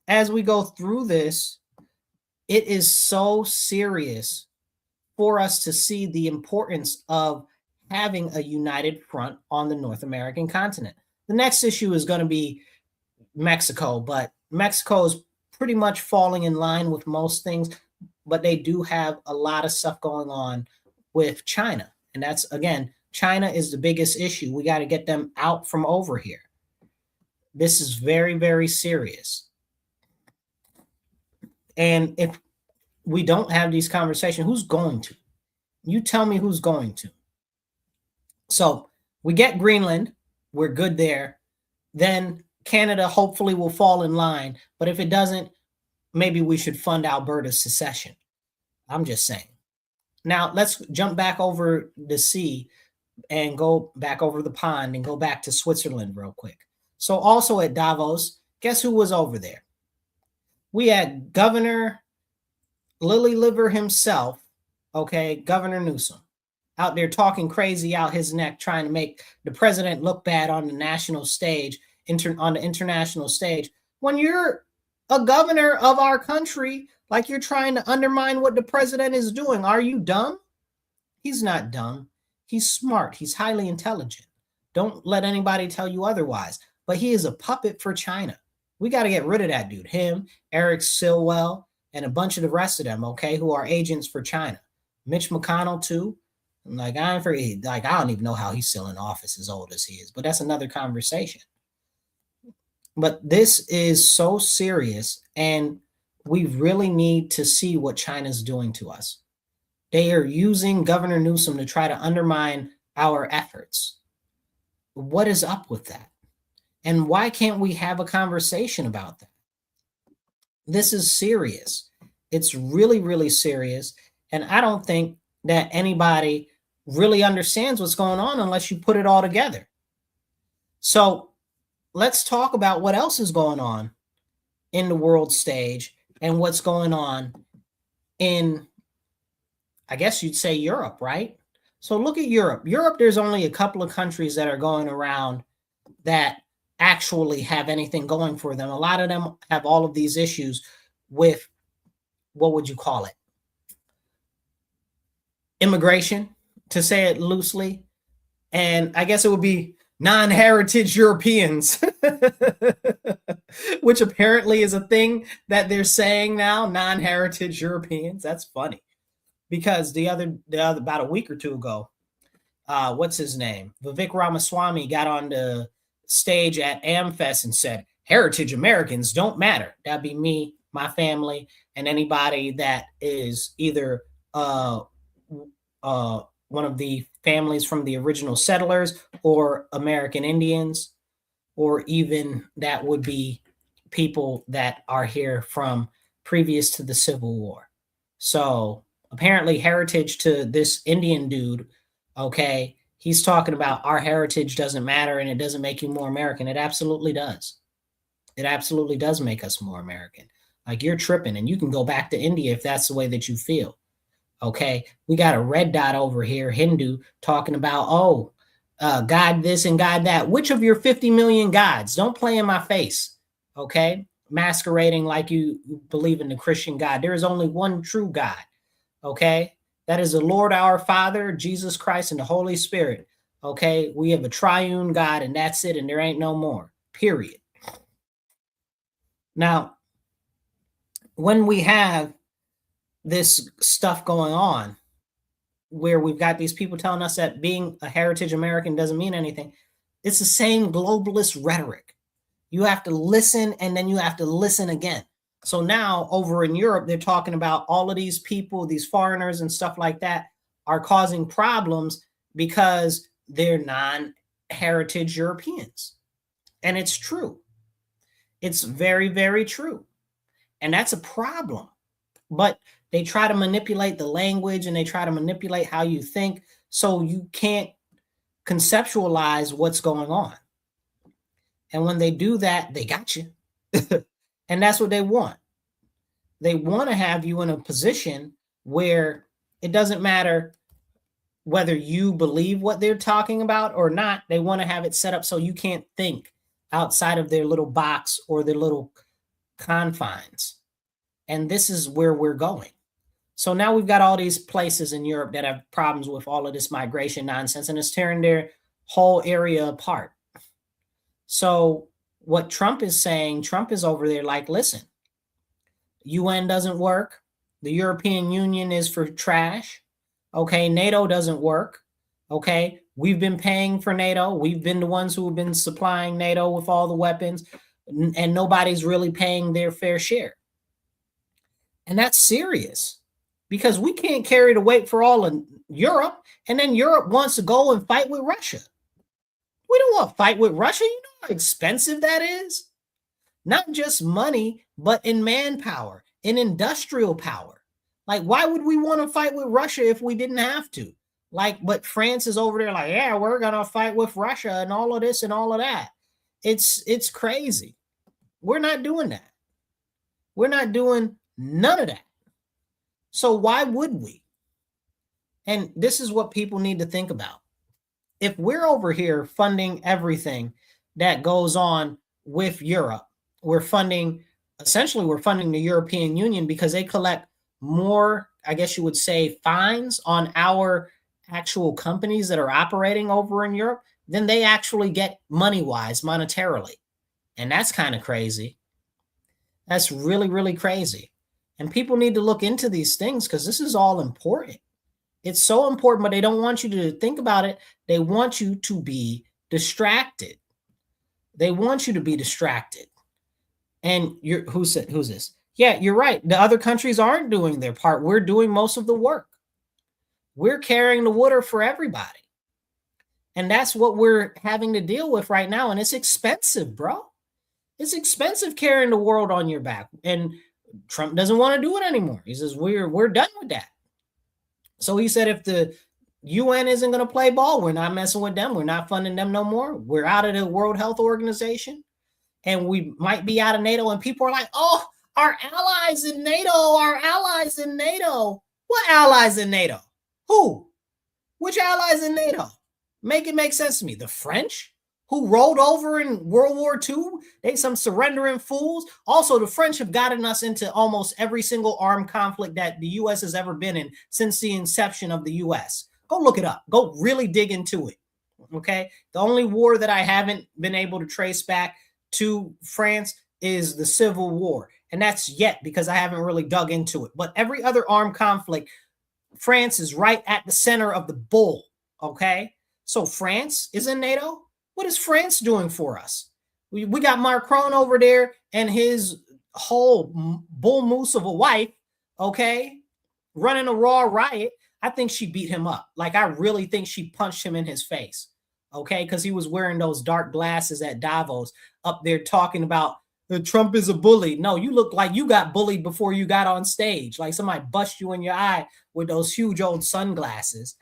as we go through this, it is so serious for us to see the importance of having a united front on the North American continent. The next issue is going to be Mexico, but Mexico is pretty much falling in line with most things, but they do have a lot of stuff going on with China. And that's, again, China is the biggest issue. We got to get them out from over here. This is very, very serious. And if we don't have these conversations, who's going to? You tell me who's going to. So we get Greenland. We're good there. Then Canada hopefully will fall in line. But if it doesn't, maybe we should fund Alberta's secession. I'm just saying. Now, let's jump back over the sea and go back over the pond and go back to Switzerland real quick. So also at Davos, guess who was over there? We had Governor Lily Liver himself, okay, Governor Newsom, out there talking crazy out his neck, trying to make the president look bad on the national stage, on the international stage. When you're a governor of our country, like, you're trying to undermine what the president is doing. Are you dumb? He's not dumb. He's smart. He's highly intelligent. Don't let anybody tell you otherwise. But he is a puppet for China. We got to get rid of that dude. Him, Eric Silwell, and a bunch of the rest of them, okay, who are agents for China. Mitch McConnell, too. Like, I don't even know how he's still in office as old as he is. But that's another conversation. But this is so serious, and we really need to see what China's doing to us. They are using Governor Newsom to try to undermine our efforts. What is up with that? And why can't we have a conversation about that? This is serious. It's really, really serious. And I don't think that anybody really understands what's going on unless you put it all together. So let's talk about what else is going on in the world stage and what's going on in, I guess you'd say, Europe, right? So look at Europe. Europe, there's only a couple of countries that are going around that actually have anything going for them. A lot of them have all of these issues with, what would you call it? Immigration, to say it loosely. And I guess it would be non-heritage Europeans, which apparently is a thing that they're saying now, non-heritage Europeans. That's funny. Because the other about a week or two ago, what's his name? Vivek Ramaswamy got on the stage at AmFest and said, heritage Americans don't matter. That'd be me, my family, and anybody that is either one of the families from the original settlers or American Indians, or even that would be people that are here from previous to the Civil War. So apparently, heritage to this Indian dude, okay, he's talking about our heritage doesn't matter and it doesn't make you more American. It absolutely does. It absolutely does make us more American. Like, you're tripping, and you can go back to India if that's the way that you feel. Okay, we got a red dot over here, Hindu, talking about, oh, God this and God that. Which of your 50 million gods? Don't play in my face. Okay, masquerading like you believe in the Christian God. There is only one true God. Okay, that is the Lord our Father, Jesus Christ, and the Holy Spirit. Okay, we have a triune God, and that's it, and there ain't no more. Period. Now, when we have this stuff going on, where we've got these people telling us that being a heritage American doesn't mean anything, it's the same globalist rhetoric. You have to listen, and then you have to listen again. So now over in Europe, they're talking about all of these people, these foreigners and stuff like that, are causing problems because they're non-heritage Europeans. And it's true. It's very, very true. And that's a problem. But they try to manipulate the language, and they try to manipulate how you think, so you can't conceptualize what's going on. And when they do that, they got you. And that's what they want. They want to have you in a position where it doesn't matter whether you believe what they're talking about or not. They want to have it set up so you can't think outside of their little box or their little confines. And this is where we're going. So now we've got all these places in Europe that have problems with all of this migration nonsense, and it's tearing their whole area apart. So what Trump is saying, Trump is over there like, listen, UN doesn't work. The European Union is for trash. Okay, NATO doesn't work. Okay, we've been paying for NATO. We've been the ones who have been supplying NATO with all the weapons, and nobody's really paying their fair share. And that's serious, because we can't carry the weight for all of Europe, and then Europe wants to go and fight with Russia. We don't want to fight with Russia. You know how expensive that is? Not just money, but in manpower, in industrial power. Like, why would we want to fight with Russia if we didn't have to? Like, but France is over there like, yeah, we're going to fight with Russia and all of this and all of that. It's crazy. We're not doing that. We're not doing none of that. So why would we? And this is what people need to think about. If we're over here funding everything that goes on with Europe, we're funding the European Union because they collect more, I guess you would say, fines on our actual companies that are operating over in Europe than they actually get money-wise, monetarily. And that's kind of crazy. That's really, really crazy. And people need to look into these things, because this is all important. It's so important, but they don't want you to think about it. They want you to be distracted. They want you to be distracted. And who's this? Yeah, you're right. The other countries aren't doing their part. We're doing most of the work. We're carrying the water for everybody. And that's what we're having to deal with right now. And it's expensive, bro. It's expensive carrying the world on your back. And Trump doesn't want to do it anymore. He says, we're done with that. So he said, if the UN isn't going to play ball, we're not messing with them. We're not funding them no more. We're out of the World Health Organization, and we might be out of NATO. And people are like, oh, our allies in NATO, our allies in NATO. What allies in NATO? Who? Which allies in NATO? Make it make sense to me. The French, who rolled over in World War II? They some surrendering fools. Also, the French have gotten us into almost every single armed conflict that the U.S. has ever been in since the inception of the U.S. Go look it up. Go really dig into it. Okay? The only war that I haven't been able to trace back to France is the Civil War. And that's yet because I haven't really dug into it. But every other armed conflict, France is right at the center of the bull. Okay? So France is in NATO. What is France doing for us? We got Macron over there and his whole bull moose of a wife, okay, running a raw riot I think she beat him up. Like, I really think she punched him in his face. Okay. Because he was wearing those dark glasses at Davos up there talking about Trump is a bully. No, you look like you got bullied before you got on stage. Like somebody bust you in your eye with those huge old sunglasses.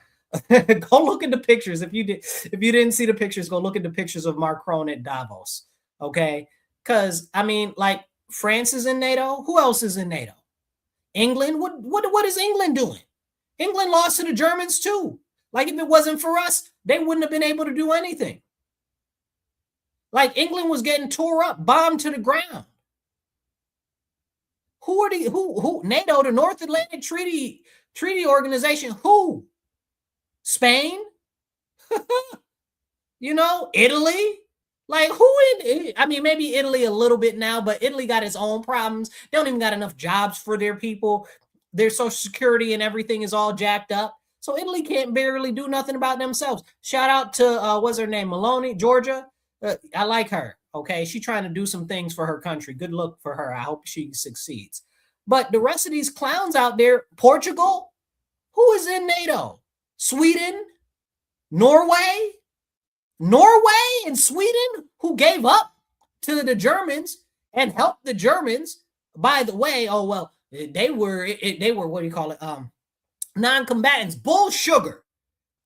Go look at the pictures. If you didn't see the pictures, go look at the pictures of Macron at Davos. Okay. Because I mean, like, France is in NATO. Who else is in NATO? England. What is England doing? England lost to the Germans too. Like, if it wasn't for us, they wouldn't have been able to do anything. Like, England was getting tore up, bombed to the ground. Who are who NATO, the North Atlantic Treaty Organization? Who? Spain? You know, Italy? Like, who in, I mean, maybe Italy a little bit now, but Italy got its own problems. They don't even got enough jobs for their people. Their social security and everything is all jacked up. So Italy can't barely do nothing about themselves. Shout out to, what's her name? Maloney, Georgia. I like her. Okay. She's trying to do some things for her country. Good luck for her. I hope she succeeds. But the rest of these clowns out there, Portugal, who is in NATO? Sweden, Norway and Sweden, who gave up to the Germans and helped the Germans. By the way, oh, well, they were, what do you call it? Non-combatants. Bull sugar.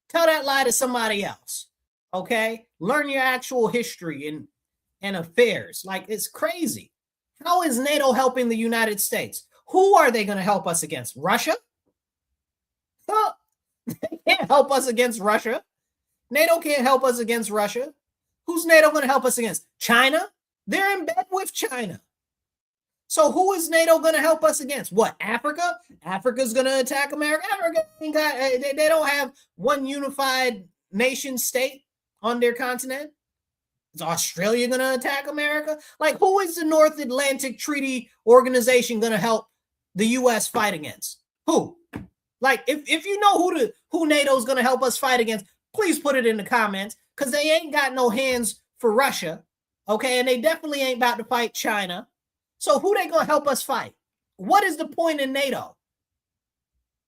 Tell that lie to somebody else. Okay. Learn your actual history and affairs. Like, it's crazy. How is NATO helping the United States? Who are they going to help us against? Russia? Huh. They can't help us against Russia. NATO can't help us against Russia. Who's NATO going to help us against? China? They're in bed with China. So who is NATO going to help us against? What, Africa? Africa's going to attack America? Africa ain't got, they don't have one unified nation state on their continent. Is Australia going to attack America? Like, who is the North Atlantic Treaty Organization going to help the U.S. fight against? Who? Like, if you know who NATO's going to help us fight against, please put it in the comments, because they ain't got no hands for Russia, okay? And they definitely ain't about to fight China. So who they going to help us fight? What is the point in NATO?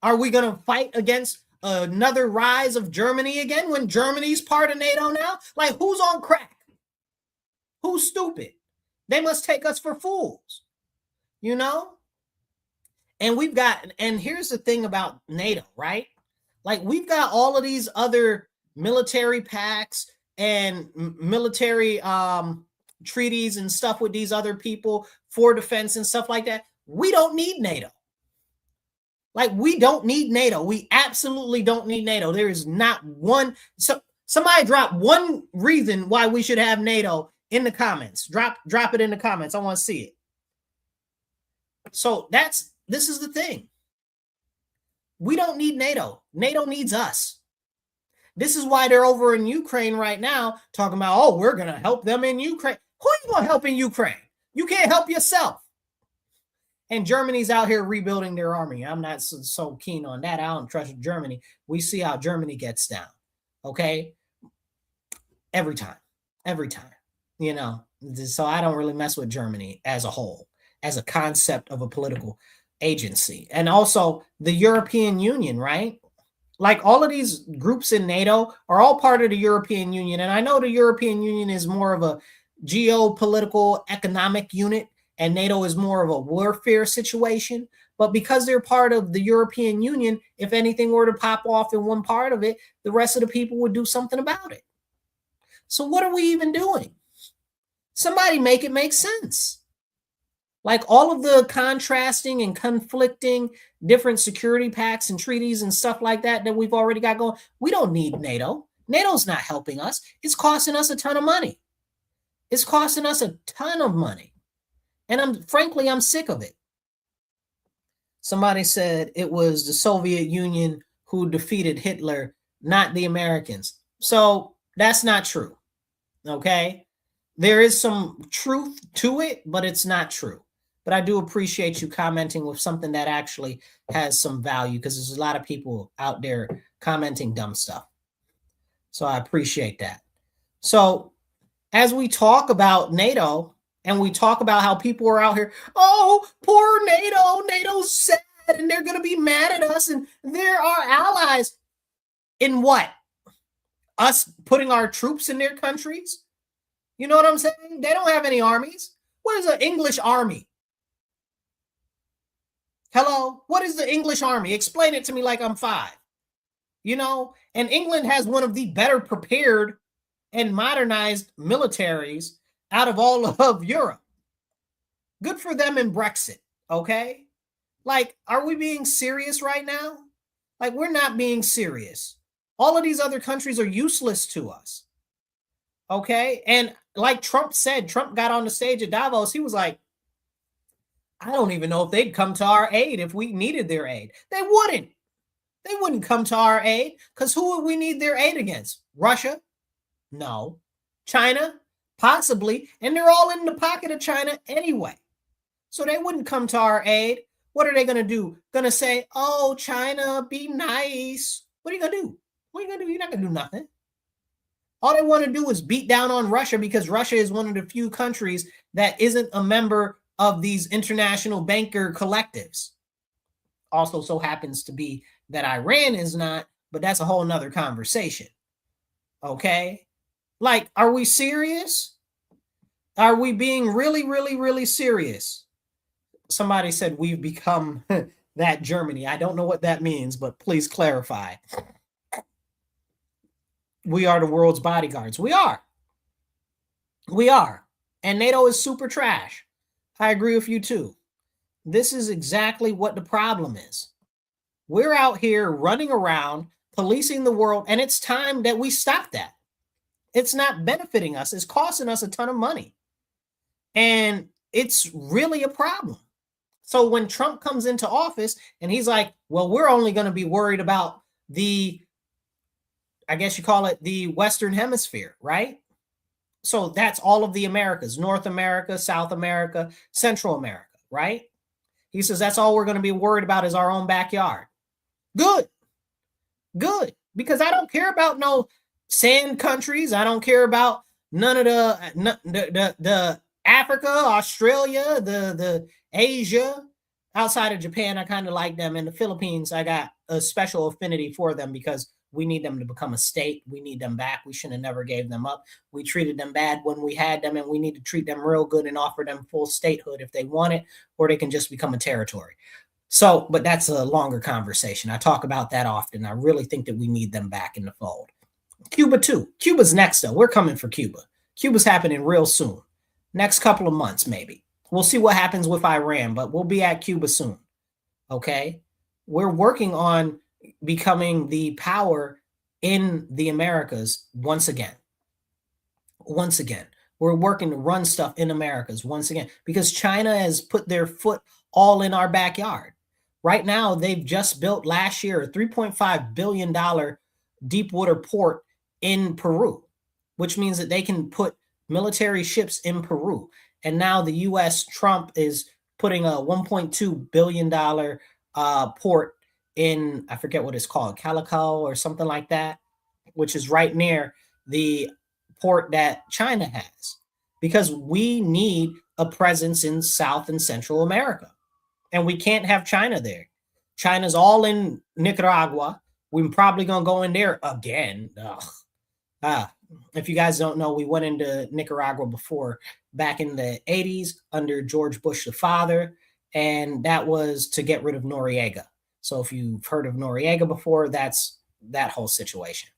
Are we going to fight against another rise of Germany again when Germany's part of NATO now? Like, who's on crack? Who's stupid? They must take us for fools, you know? And here's the thing about NATO, right? Like, we've got all of these other military pacts and military treaties and stuff with these other people for defense and stuff like that. We don't need NATO. Like, we don't need NATO. We absolutely don't need NATO. There is not one. So somebody drop one reason why we should have NATO in the comments. Drop it in the comments. I want to see it. So this is the thing. We don't need NATO. NATO needs us. This is why they're over in Ukraine right now talking about, oh, we're going to help them in Ukraine. Who are you going to help in Ukraine? You can't help yourself. And Germany's out here rebuilding their army. I'm not so keen on that. I don't trust Germany. We see how Germany gets down. Okay? Every time, you know. So I don't really mess with Germany as a whole, as a concept of a political agency. And also the European Union, right? Like, all of these groups in NATO are all part of the European Union. And I know the European Union is more of a geopolitical economic unit, and NATO is more of a warfare situation. But because they're part of the European Union, if anything were to pop off in one part of it, the rest of the people would do something about it. So what are we even doing? Somebody make it make sense. Like, all of the contrasting and conflicting different security pacts and treaties and stuff like that we've already got going. We don't need NATO. NATO's not helping us. It's costing us a ton of money. It's costing us a ton of money. And I'm sick of it. Somebody said it was the Soviet Union who defeated Hitler, not the Americans. So that's not true. Okay? There is some truth to it, but it's not true. But I do appreciate you commenting with something that actually has some value, because there's a lot of people out there commenting dumb stuff. So I appreciate that. So as we talk about NATO and we talk about how people are out here, oh, poor NATO, NATO's sad, and they're going to be mad at us, and they're our allies. In what? Us putting our troops in their countries? You know what I'm saying? They don't have any armies. What is an English army? Hello? What is the English army? Explain it to me like I'm 5. And England has one of the better prepared and modernized militaries out of all of Europe. Good for them in Brexit, okay? Like, are we being serious right now? Like, we're not being serious. All of these other countries are useless to us, okay? And like Trump said, Trump got on the stage at Davos. He was like, I don't even know if they'd come to our aid if we needed their aid. They wouldn't. They wouldn't come to our aid because who would we need their aid against? Russia? No. China? Possibly. And they're all in the pocket of China anyway. So they wouldn't come to our aid. What are they going to do? Going to say, oh, China, be nice. What are you going to do? What are you going to do? You're not going to do nothing. All they want to do is beat down on Russia because Russia is one of the few countries that isn't a member of these international banker collectives. Also so happens to be that Iran is not, but that's a whole nother conversation. Okay? Like, are we serious? Are we being really, really, really serious? Somebody said we've become that Germany. I don't know what that means, but please clarify. We are the world's bodyguards. We are. We are. And NATO is super trash. I agree with you too. This is exactly what the problem is. We're out here running around, policing the world, and it's time that we stop that. It's not benefiting us. It's costing us a ton of money. And it's really a problem. So when Trump comes into office and he's like, well, we're only going to be worried about the, I guess you call it the Western Hemisphere, right? So that's all of the Americas, North America, South America, Central America, right? He says that's all we're going to be worried about is our own backyard. Good. Good. Because I don't care about no sand countries. I don't care about none of the Africa, Australia, the Asia. Outside of Japan, I kind of like them. And the Philippines, I got a special affinity for them because we need them to become a state. We need them back. We should have never gave them up. We treated them bad when we had them, and we need to treat them real good and offer them full statehood if they want it, or they can just become a territory. So, but that's a longer conversation. I talk about that often. I really think that we need them back in the fold. Cuba too. Cuba's next though. We're coming for Cuba. Cuba's happening real soon. Next couple of months, maybe. We'll see what happens with Iran, but we'll be at Cuba soon. Okay? We're working on becoming the power in the Americas once again. Once again. We're working to run stuff in Americas once again because China has put their foot all in our backyard. Right now, they've just built last year a $3.5 billion deep water port in Peru, which means that they can put military ships in Peru. And now the U.S. Trump is putting a $1.2 billion port in, I forget what it's called, Calico or something like that, which is right near the port that China has, because we need a presence in South and Central America. And we can't have China there. China's all in Nicaragua. We're probably going to go in there again. If you guys don't know, we went into Nicaragua before back in the 80s under George Bush the father, and that was to get rid of Noriega. So if you've heard of Noriega before, that's that whole situation.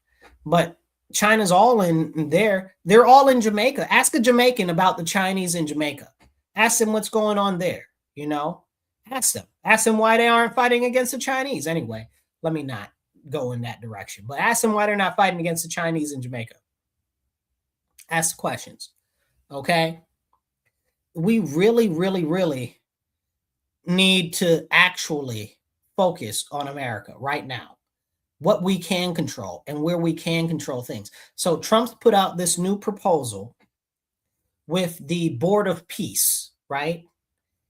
But China's all in there. They're all in Jamaica. Ask a Jamaican about the Chinese in Jamaica. Ask them what's going on there, you know? Ask them. Ask them why they aren't fighting against the Chinese. Anyway, let me not go in that direction. But ask them why they're not fighting against the Chinese in Jamaica. Ask the questions. Okay? We really, really, really need to actually focus on America right now. What we can control and where we can control things. So Trump's put out this new proposal with the Board of Peace, right?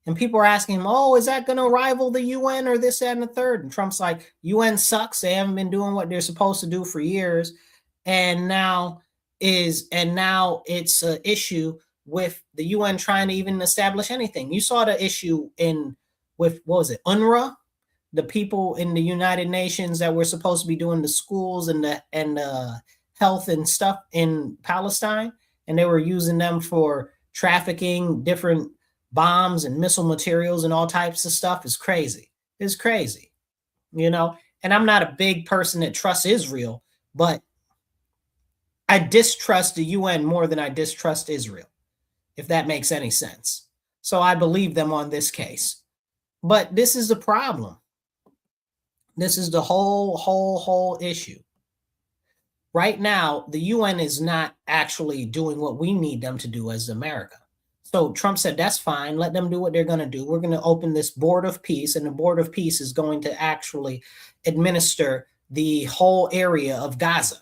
And people are asking him, oh, is that going to rival the UN or this, that, and the third? And Trump's like, UN sucks. They haven't been doing what they're supposed to do for years. And now it's an issue with the UN trying to even establish anything. You saw the issue with, what was it, UNRWA? the people in the United Nations that were supposed to be doing the schools and the health and stuff in Palestine, and they were using them for trafficking different bombs and missile materials and all types of stuff is crazy. It's crazy, you know. And I'm not a big person that trusts Israel, but I distrust the UN more than I distrust Israel, if that makes any sense. So I believe them on this case. But this is the problem. This is the whole issue. Right now, the UN is not actually doing what we need them to do as America. So Trump said, that's fine. Let them do what they're going to do. We're going to open this board of peace, and the board of peace is going to actually administer the whole area of Gaza.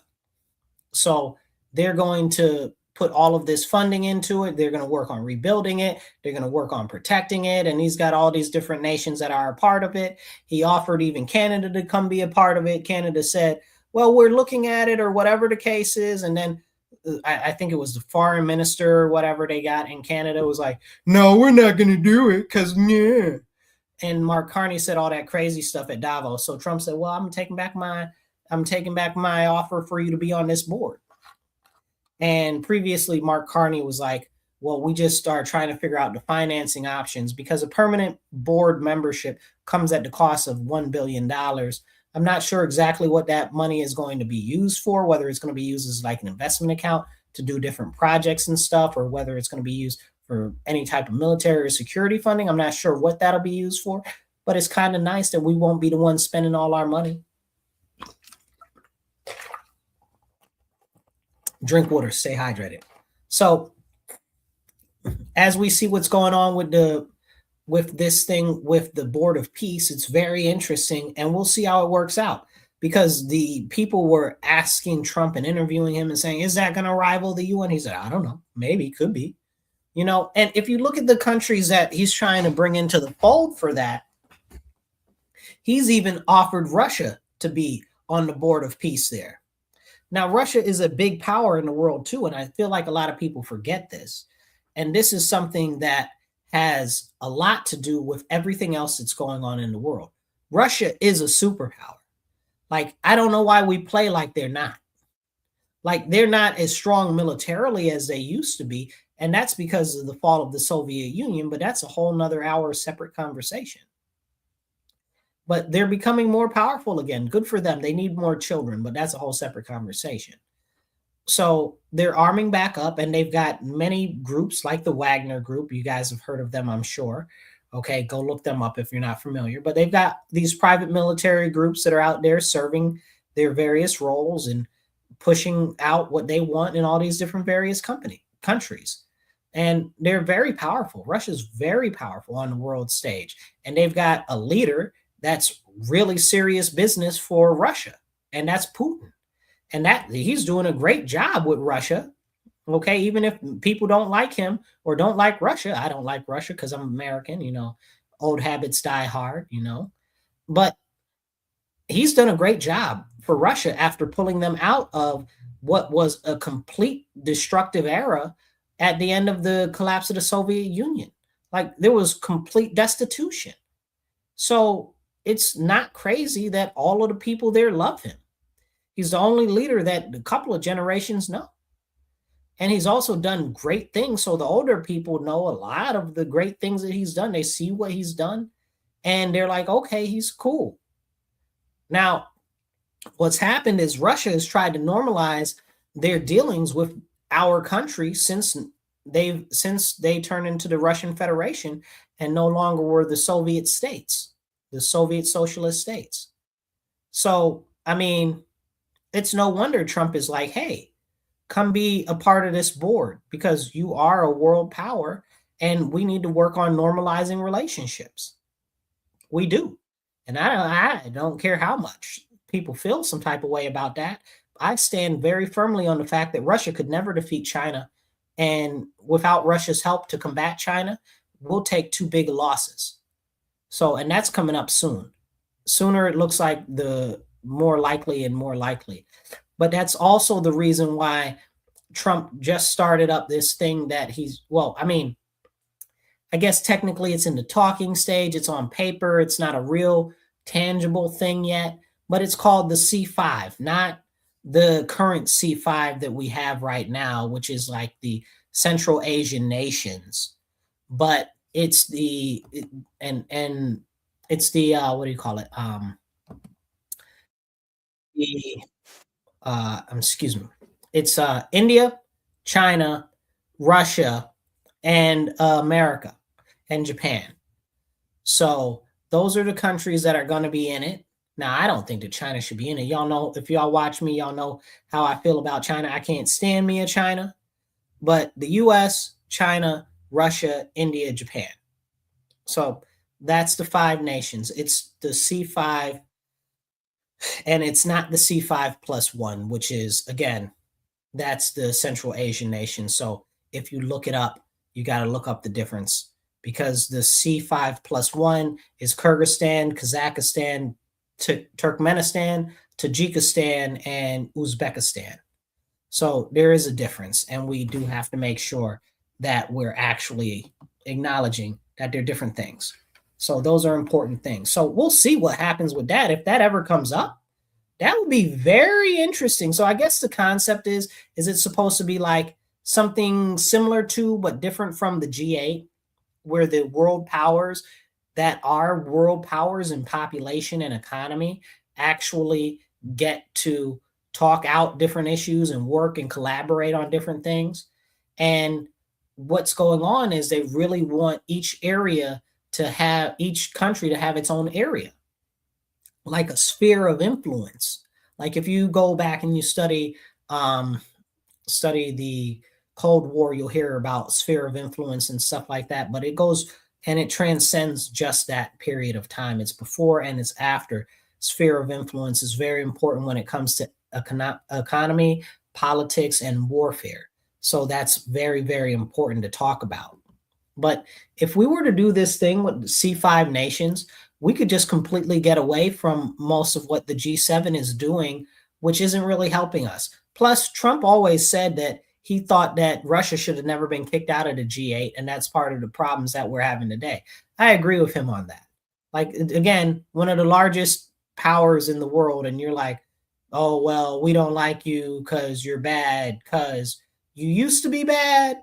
So they're going to put all of this funding into it. They're going to work on rebuilding it. They're going to work on protecting it. And he's got all these different nations that are a part of it. He offered even Canada to come be a part of it. Canada said, well, we're looking at it, or whatever the case is. And then I think it was the foreign minister or whatever they got in Canada was like, no, we're not going to do it because, yeah. And Mark Carney said all that crazy stuff at Davos. So Trump said, well, I'm taking back my offer for you to be on this board. And previously, Mark Carney was like, well, we just started trying to figure out the financing options because a permanent board membership comes at the cost of $1 billion. I'm not sure exactly what that money is going to be used for, whether it's going to be used as like an investment account to do different projects and stuff, or whether it's going to be used for any type of military or security funding. I'm not sure what that'll be used for, but it's kind of nice that we won't be the ones spending all our money. Drink water, stay hydrated. So as we see what's going on with this thing with the Board of Peace, it's very interesting, and we'll see how it works out, because the people were asking Trump and interviewing him and saying, is that going to rival the UN? He said, I don't know, maybe, could be, you know. And if you look at the countries that he's trying to bring into the fold for that, he's even offered Russia to be on the Board of Peace there. Now, Russia is a big power in the world too, and I feel like a lot of people forget this. And this is something that has a lot to do with everything else that's going on in the world. Russia is a superpower. Like, I don't know why we play like they're not. Like, they're not as strong militarily as they used to be, and that's because of the fall of the Soviet Union, but that's a whole nother hour separate conversation. But they're becoming more powerful again. Good for them. They need more children, but that's a whole separate conversation. So they're arming back up, and they've got many groups like the Wagner Group. You guys have heard of them, I'm sure. Okay, go look them up if you're not familiar. But they've got these private military groups that are out there serving their various roles and pushing out what they want in all these different various countries. And they're very powerful. Russia's very powerful on the world stage. And they've got a leader that's really serious business for Russia, and that's Putin. And that he's doing a great job with Russia. Okay, even if people don't like him or don't like Russia, I don't like Russia because I'm American, you know, old habits die hard, you know. But he's done a great job for Russia after pulling them out of what was a complete destructive era at the end of the collapse of the Soviet Union. Like, there was complete destitution. So it's not crazy that all of the people there love him. He's the only leader that a couple of generations know. And he's also done great things. So the older people know a lot of the great things that he's done. They see what he's done, and they're like, okay, he's cool. Now, what's happened is Russia has tried to normalize their dealings with our country since they turned into the Russian Federation and no longer were the Soviet states, the Soviet socialist states. So, I mean, it's no wonder Trump is like, hey, come be a part of this board because you are a world power and we need to work on normalizing relationships. We do. And I don't care how much people feel some type of way about that. I stand very firmly on the fact that Russia could never defeat China. And without Russia's help to combat China, we'll take too big losses. So, and that's coming up soon. Sooner it looks like the more likely and more likely. But that's also the reason why Trump just started up this thing that I guess technically it's in the talking stage. It's on paper. It's not a real tangible thing yet, but it's called the C5, not the current C5 that we have right now, which is like the Central Asian nations, but it's the and it's the what do you call it? The excuse me. It's India, China, Russia, and America and Japan. So those are the countries that are going to be in it. Now, I don't think that China should be in it. Y'all know, if y'all watch me, y'all know how I feel about China. I can't stand me in China, but the US, China, Russia, India, Japan. So that's the five nations. It's the C5, and it's not the C5 plus one, which is, again, that's the Central Asian nation. So if you look it up, you got to look up the difference, because the C5 plus one is Kyrgyzstan, Kazakhstan, Turkmenistan, Tajikistan, and Uzbekistan. So there is a difference, and we do have to make sure that we're actually acknowledging that they're different things. So those are important things. So we'll see what happens with that. If that ever comes up, that would be very interesting. So I guess the concept is it supposed to be like something similar to, but different from the G8, where the world powers that are world powers in population and economy actually get to talk out different issues and work and collaborate on different things. And what's going on is they really want each area to have, each country to have its own area, like a sphere of influence. Like if you go back and you study the Cold War, you'll hear about sphere of influence and stuff like that, but it goes and it transcends just that period of time. It's before and it's after. Sphere of influence is very important when it comes to economy, politics, and warfare. So that's very, very important to talk about. But if we were to do this thing with the C5 nations, we could just completely get away from most of what the G7 is doing, which isn't really helping us. Plus, Trump always said that he thought that Russia should have never been kicked out of the G8, and that's part of the problems that we're having today. I agree with him on that. Like, again, one of the largest powers in the world, and you're like, oh, well, we don't like you because you're bad, because you used to be bad,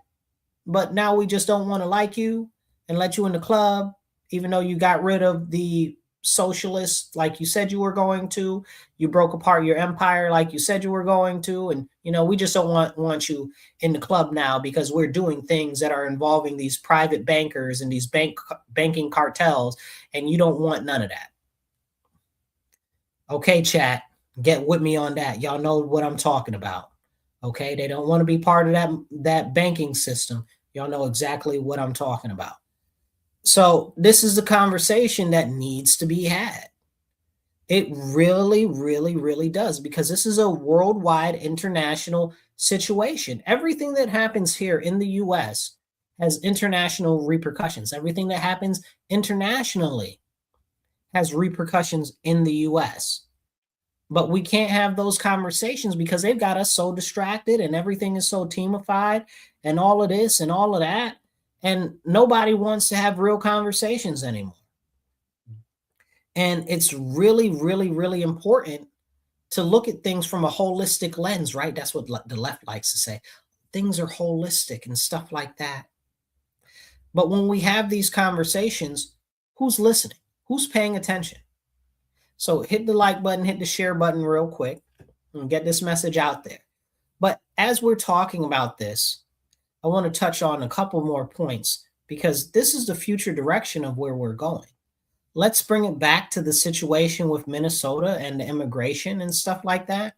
but now we just don't want to like you and let you in the club, even though you got rid of the socialists like you said you were going to. You broke apart your empire like you said you were going to. And, we just don't want you in the club now because we're doing things that are involving these private bankers and these banking cartels, and you don't want none of that. Okay, chat, get with me on that. Y'all know what I'm talking about. Okay, they don't want to be part of that banking system. Y'all know exactly what I'm talking about. So this is the conversation that needs to be had. It really, really, really does, because this is a worldwide international situation. Everything that happens here in the US has international repercussions. Everything that happens internationally has repercussions in the US. But we can't have those conversations because they've got us so distracted and everything is so teamified and all of this and all of that. And nobody wants to have real conversations anymore. And it's really, really, really important to look at things from a holistic lens, right? That's what the left likes to say. Things are holistic and stuff like that. But when we have these conversations, who's listening? Who's paying attention? So hit the like button, hit the share button real quick, and get this message out there. But as we're talking about this, I want to touch on a couple more points, because this is the future direction of where we're going. Let's bring it back to the situation with Minnesota and the immigration and stuff like that.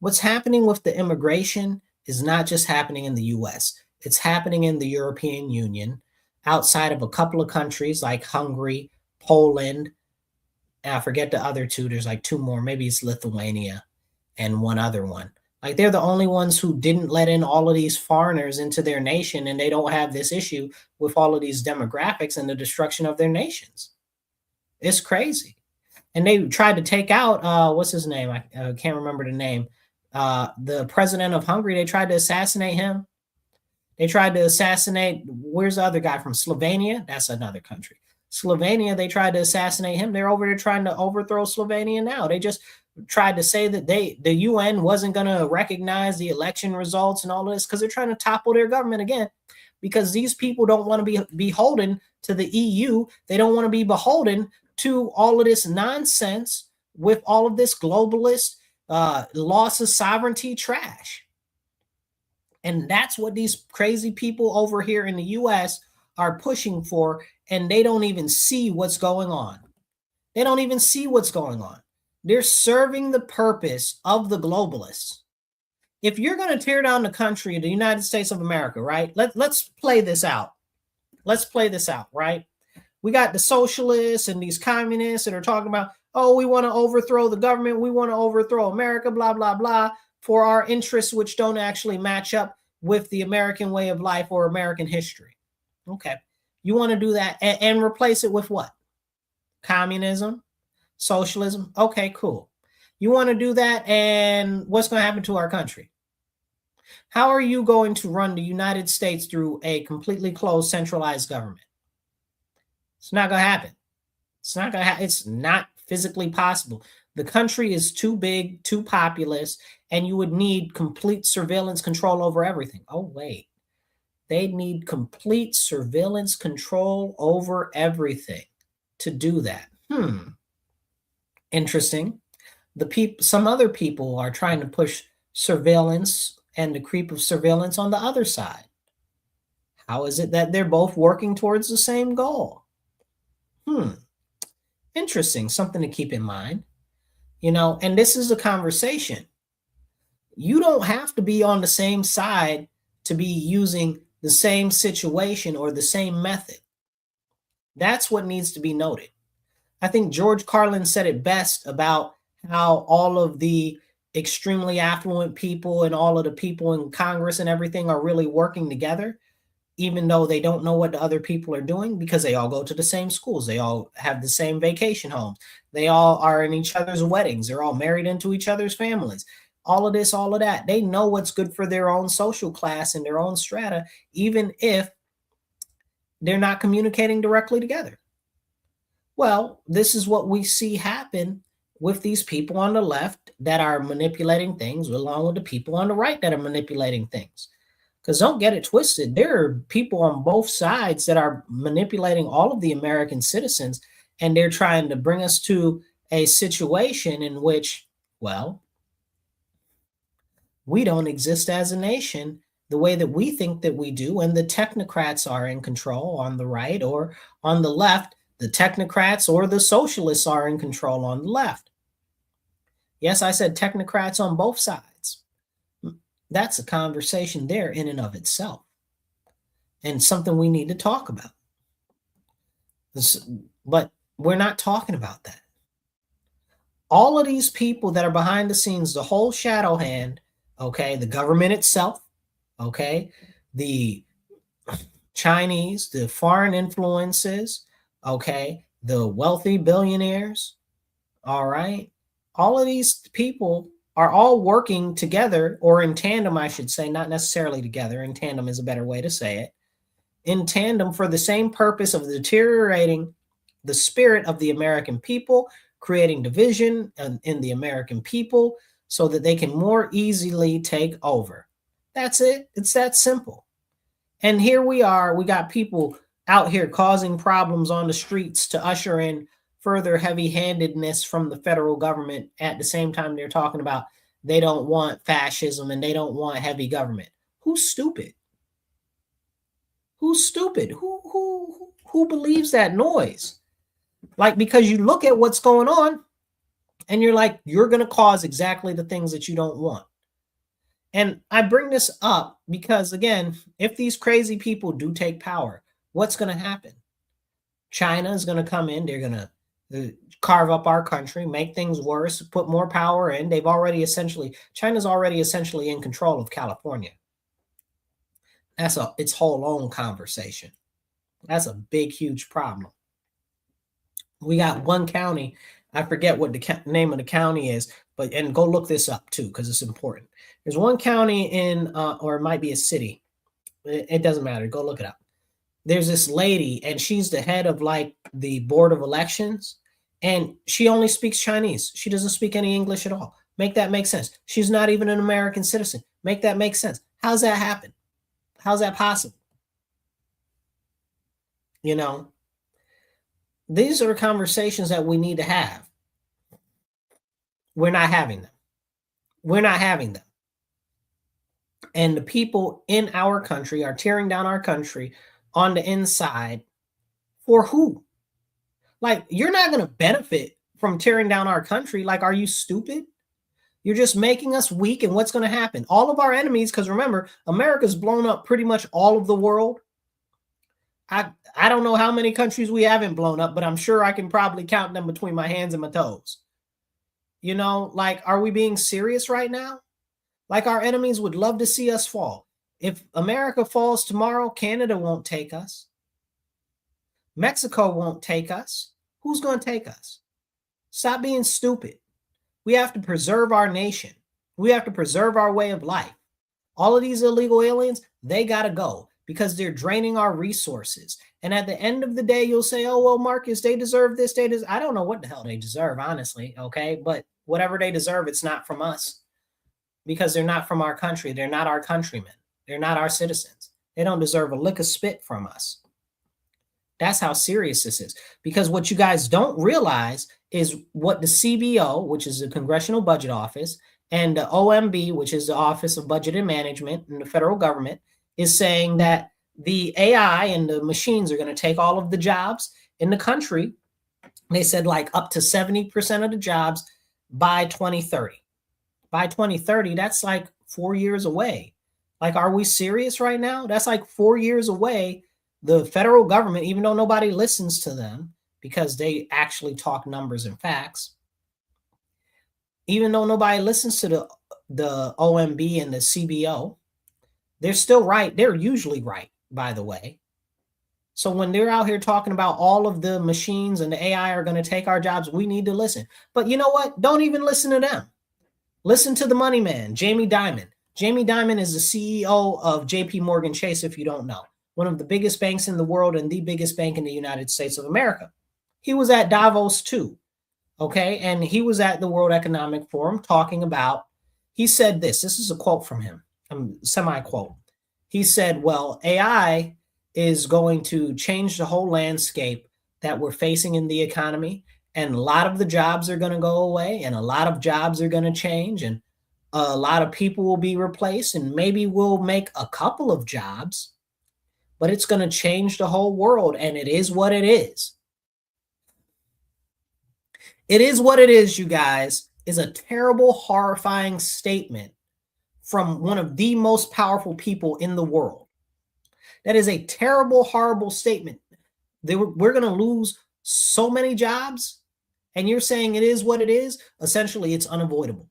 What's happening with the immigration is not just happening in the US. It's happening in the European Union, outside of a couple of countries like Hungary, Poland, and I forget the other two. There's like two more. Maybe it's Lithuania and one other one. Like, they're the only ones who didn't let in all of these foreigners into their nation, and they don't have this issue with all of these demographics and the destruction of their nations. It's crazy. And they tried to take out, what's his name? I can't remember the name. The president of Hungary, they tried to assassinate him. They tried to assassinate, where's the other guy from Slovenia? That's another country. Slovenia, they tried to assassinate him. They're over there trying to overthrow Slovenia now. They just tried to say that the UN wasn't going to recognize the election results and all of this because they're trying to topple their government again, because these people don't want to be beholden to the EU. They don't want to be beholden to all of this nonsense with all of this globalist loss of sovereignty trash. And that's what these crazy people over here in the US are pushing for, and they don't even see what's going on. They don't even see what's going on. They're serving the purpose of the globalists. If you're going to tear down the country, the United States of America, right? Let's play this out. Let's play this out, right? We got the socialists and these communists that are talking about, oh, we want to overthrow the government. We want to overthrow America, blah, blah, blah, for our interests, which don't actually match up with the American way of life or American history. Okay. You want to do that and replace it with what? Communism, socialism. Okay, cool. You want to do that, and what's going to happen to our country? How are you going to run the United States through a completely closed, centralized government? It's not going to happen. It's not going to happen. It's not physically possible. The country is too big, too populous, and you would need complete surveillance control over everything. Oh, wait. They need complete surveillance control over everything to do that. Interesting. Some other people are trying to push surveillance and the creep of surveillance on the other side. How is it that they're both working towards the same goal? Interesting. Something to keep in mind. And this is a conversation. You don't have to be on the same side to be using the same situation or the same method. That's what needs to be noted. I think George Carlin said it best about how all of the extremely affluent people and all of the people in Congress and everything are really working together, even though they don't know what the other people are doing, because they all go to the same schools. They all have the same vacation homes. They all are in each other's weddings. They're all married into each other's families. All of this, all of that. They know what's good for their own social class and their own strata, even if they're not communicating directly together. Well, this is what we see happen with these people on the left that are manipulating things, along with the people on the right that are manipulating things. Because don't get it twisted, there are people on both sides that are manipulating all of the American citizens, and they're trying to bring us to a situation in which, well, we don't exist as a nation the way that we think that we do, and the technocrats are in control on the right, or on the left, the technocrats or the socialists are in control on the left. Yes, I said technocrats on both sides. That's a conversation there in and of itself, and something we need to talk about. But we're not talking about that. All of these people that are behind the scenes, the whole shadow hand, okay, the government itself, okay, the Chinese, the foreign influences, okay, the wealthy billionaires, all right, all of these people are all working together, or in tandem, I should say, not necessarily together. In tandem is a better way to say it. In tandem for the same purpose of deteriorating the spirit of the American people, creating division in the American people so that they can more easily take over. That's it. It's that simple. And here we are. We got people out here causing problems on the streets to usher in further heavy-handedness from the federal government. At the same time, they're talking about they don't want fascism and they don't want heavy government. Who's stupid? Who's stupid? Who believes that noise? Like, because you look at what's going on and you're like, you're going to cause exactly the things that you don't want. And I bring this up because, again, if these crazy people do take power, what's going to happen? China is going to come in. They're going to carve up our country, make things worse, put more power in. China's already essentially in control of California. That's its whole own conversation. That's a big, huge problem. We got one county. I forget what the name of the county is, and go look this up too, because it's important. There's one county in, or it might be a city. It doesn't matter. Go look it up. there's this lady, and she's the head of like the board of elections, and she only speaks Chinese. She doesn't speak any English at all. Make that make sense. She's not even an American citizen. Make that make sense. How's that happen? How's that possible? You know, these are conversations that we need to have. We're not having them. We're not having them. And the people in our country are tearing down our country on the inside for who? Like, you're not going to benefit from tearing down our country. Like, are you stupid? You're just making us weak. And what's going to happen? All of our enemies, because remember, America's blown up pretty much all of the world. I don't know how many countries we haven't blown up, but I'm sure I can probably count them between my hands and my toes. You know, like, are we being serious right now? Like, our enemies would love to see us fall. If America falls tomorrow, Canada won't take us. Mexico won't take us. Who's going to take us? Stop being stupid. We have to preserve our nation. We have to preserve our way of life. All of these illegal aliens, they got to go because they're draining our resources. And at the end of the day, you'll say, oh, well, Marcus, they deserve this. I don't know what the hell they deserve, honestly. Okay. But whatever they deserve, it's not from us because they're not from our country. They're not our countrymen. They're not our citizens. They don't deserve a lick of spit from us. That's how serious this is. Because what you guys don't realize is what the CBO, which is the Congressional Budget Office, and the OMB, which is the Office of Budget and Management in the federal government, is saying that the AI and the machines are going to take all of the jobs in the country. They said like up to 70% of the jobs by 2030. By 2030, that's like 4 years away. Like, are we serious right now? That's like 4 years away. The federal government, even though nobody listens to them because they actually talk numbers and facts, even though nobody listens to the OMB and the CBO, they're still right. They're usually right, by the way. So when they're out here talking about all of the machines and the AI are going to take our jobs, we need to listen. But you know what? Don't even listen to them. Listen to the money man, Jamie Dimon. Jamie Dimon is the CEO of JP Morgan Chase, if you don't know. One of the biggest banks in the world and the biggest bank in the United States of America. He was at Davos too, okay? And he was at the World Economic Forum talking about, he said this is a quote from him, semi-quote. He said, well, AI is going to change the whole landscape that we're facing in the economy. And a lot of the jobs are going to go away and a lot of jobs are going to change and a lot of people will be replaced and maybe we'll make a couple of jobs, but it's going to change the whole world. And it is what it is. It is what it is, you guys, is a terrible, horrifying statement from one of the most powerful people in the world. That is a terrible, horrible statement. We're going to lose so many jobs, and you're saying it is what it is. Essentially, it's unavoidable.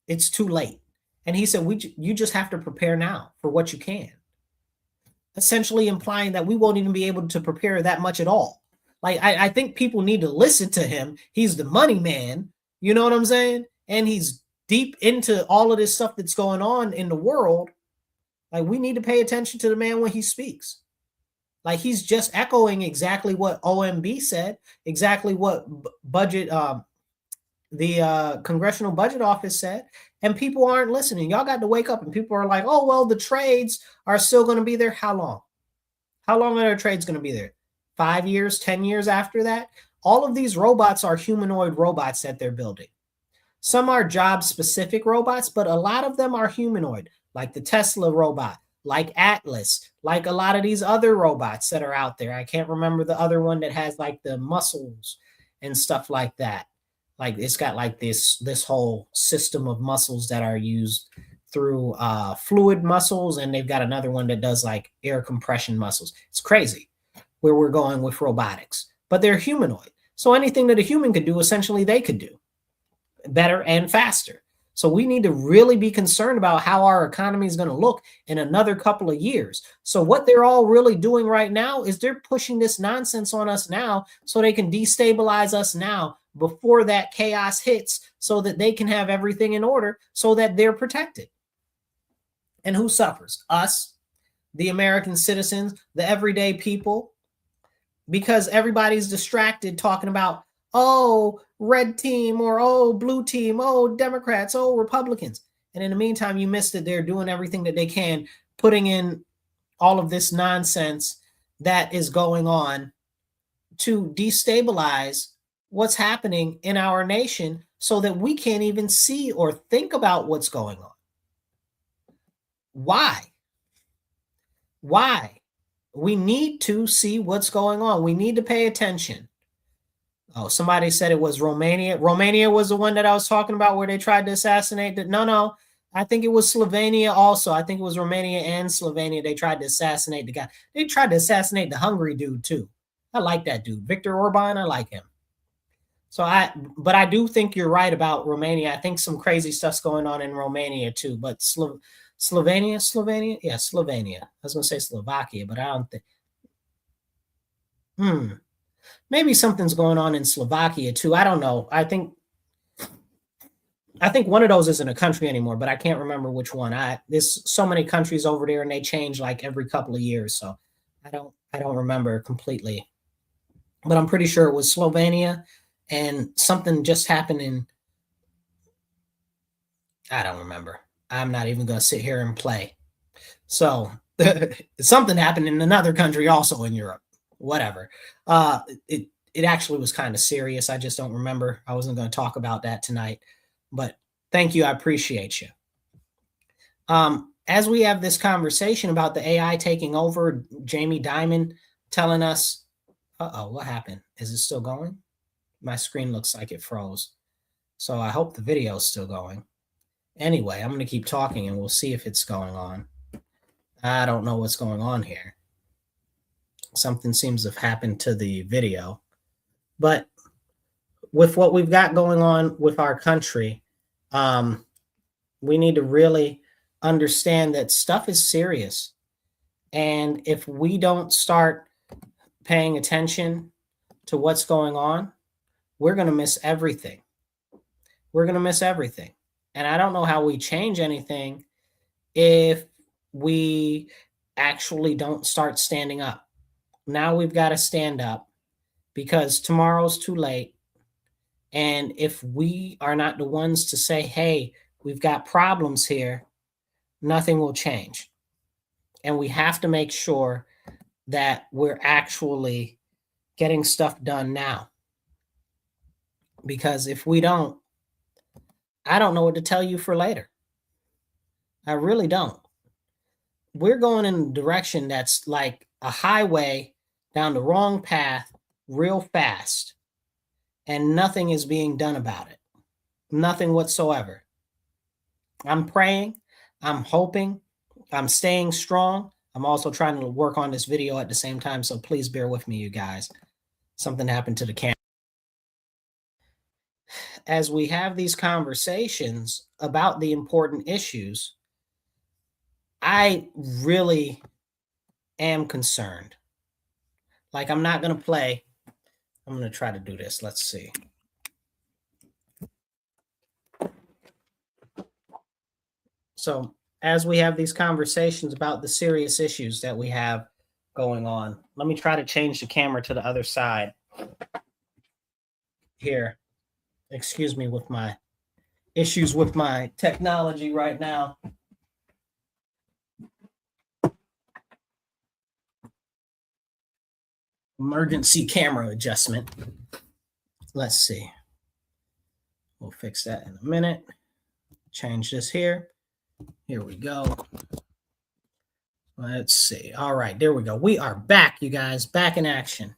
It's too late. And he said, you just have to prepare now for what you can. Essentially implying that we won't even be able to prepare that much at all. Like, I think people need to listen to him. He's the money man. You know what I'm saying? And he's deep into all of this stuff that's going on in the world. Like, we need to pay attention to the man when he speaks. Like, he's just echoing exactly what OMB said, exactly what budget, the Congressional Budget Office said, and people aren't listening. Y'all got to wake up, and people are like, oh, well, the trades are still going to be there. How long? How long are the trades going to be there? 5 years, 10 years after that? All of these robots are humanoid robots that they're building. Some are job-specific robots, but a lot of them are humanoid, like the Tesla robot, like Atlas, like a lot of these other robots that are out there. I can't remember the other one that has like the muscles and stuff like that. Like, it's got like this whole system of muscles that are used through fluid muscles, and they've got another one that does like air compression muscles. It's crazy where we're going with robotics, but they're humanoid. So anything that a human could do, essentially they could do better and faster. So we need to really be concerned about how our economy is going to look in another couple of years. So what they're all really doing right now is they're pushing this nonsense on us now so they can destabilize us now before that chaos hits, so that they can have everything in order so that they're protected. And who suffers? Us. the American citizens, the everyday people, because everybody's distracted talking about, oh, red team, or oh, blue team, oh, Democrats, oh, Republicans. And in the meantime, you missed that they're doing everything that they can, putting in all of this nonsense that is going on to destabilize what's happening in our nation so that we can't even see or think about what's going on. Why? Why? We need to see what's going on. We need to pay attention. Oh, somebody said it was Romania. Romania was the one that I was talking about where they tried to assassinate. No. I think it was Slovenia also. I think it was Romania and Slovenia. They tried to assassinate the guy. They tried to assassinate the Hungary dude too. I like that dude. Viktor Orban, I like him. But I do think you're right about Romania. I think some crazy stuff's going on in Romania too. But Slovenia? Yeah, Slovenia. I was going to say Slovakia, but I don't think. Maybe something's going on in Slovakia too. I don't know. I think one of those isn't a country anymore, but I can't remember which one. There's so many countries over there and they change like every couple of years. So I don't remember completely. But I'm pretty sure it was Slovenia, and something just happened in, I don't remember. I'm not even going to sit here and play. So something happened in another country also in Europe. Whatever. It actually was kind of serious. I just don't remember. I wasn't going to talk about that tonight. But thank you. I appreciate you. As we have this conversation about the AI taking over, Jamie Dimon telling us, what happened? Is it still going? My screen looks like it froze. So I hope the video is still going. Anyway, I'm going to keep talking and we'll see if it's going on. I don't know what's going on here. Something seems to have happened to the video. But with what we've got going on with our country, we need to really understand that stuff is serious. And if we don't start paying attention to what's going on, we're going to miss everything. We're going to miss everything. And I don't know how we change anything if we actually don't start standing up. Now we've got to stand up because tomorrow's too late. And if we are not the ones to say, hey, we've got problems here, nothing will change. And we have to make sure that we're actually getting stuff done now. Because if we don't, I don't know what to tell you for later. I really don't. We're going in a direction that's like a highway down the wrong path real fast. And nothing is being done about it. Nothing whatsoever. I'm praying. I'm hoping. I'm staying strong. I'm also trying to work on this video at the same time. So please bear with me, you guys. Something happened to the camera. As we have these conversations about the important issues, I really am concerned. Like, I'm not going to play. I'm going to try to do this. Let's see. So as we have these conversations about the serious issues that we have going on, let me try to change the camera to the other side here. Excuse me with my issues with my technology right now. Emergency camera adjustment. Let's see. We'll fix that in a minute. Change this here. Here we go. Let's see. All right, there we go. We are back, you guys, back in action.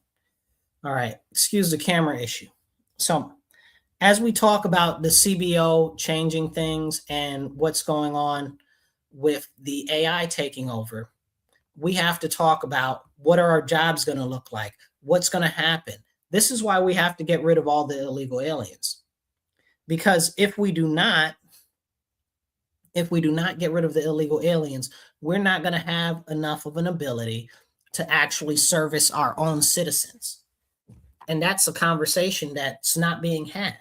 All right, excuse the camera issue. So as we talk about the CBO changing things and what's going on with the AI taking over, we have to talk about what are our jobs going to look like? What's going to happen? This is why we have to get rid of all the illegal aliens. Because if we do not get rid of the illegal aliens, we're not going to have enough of an ability to actually service our own citizens. And that's a conversation that's not being had.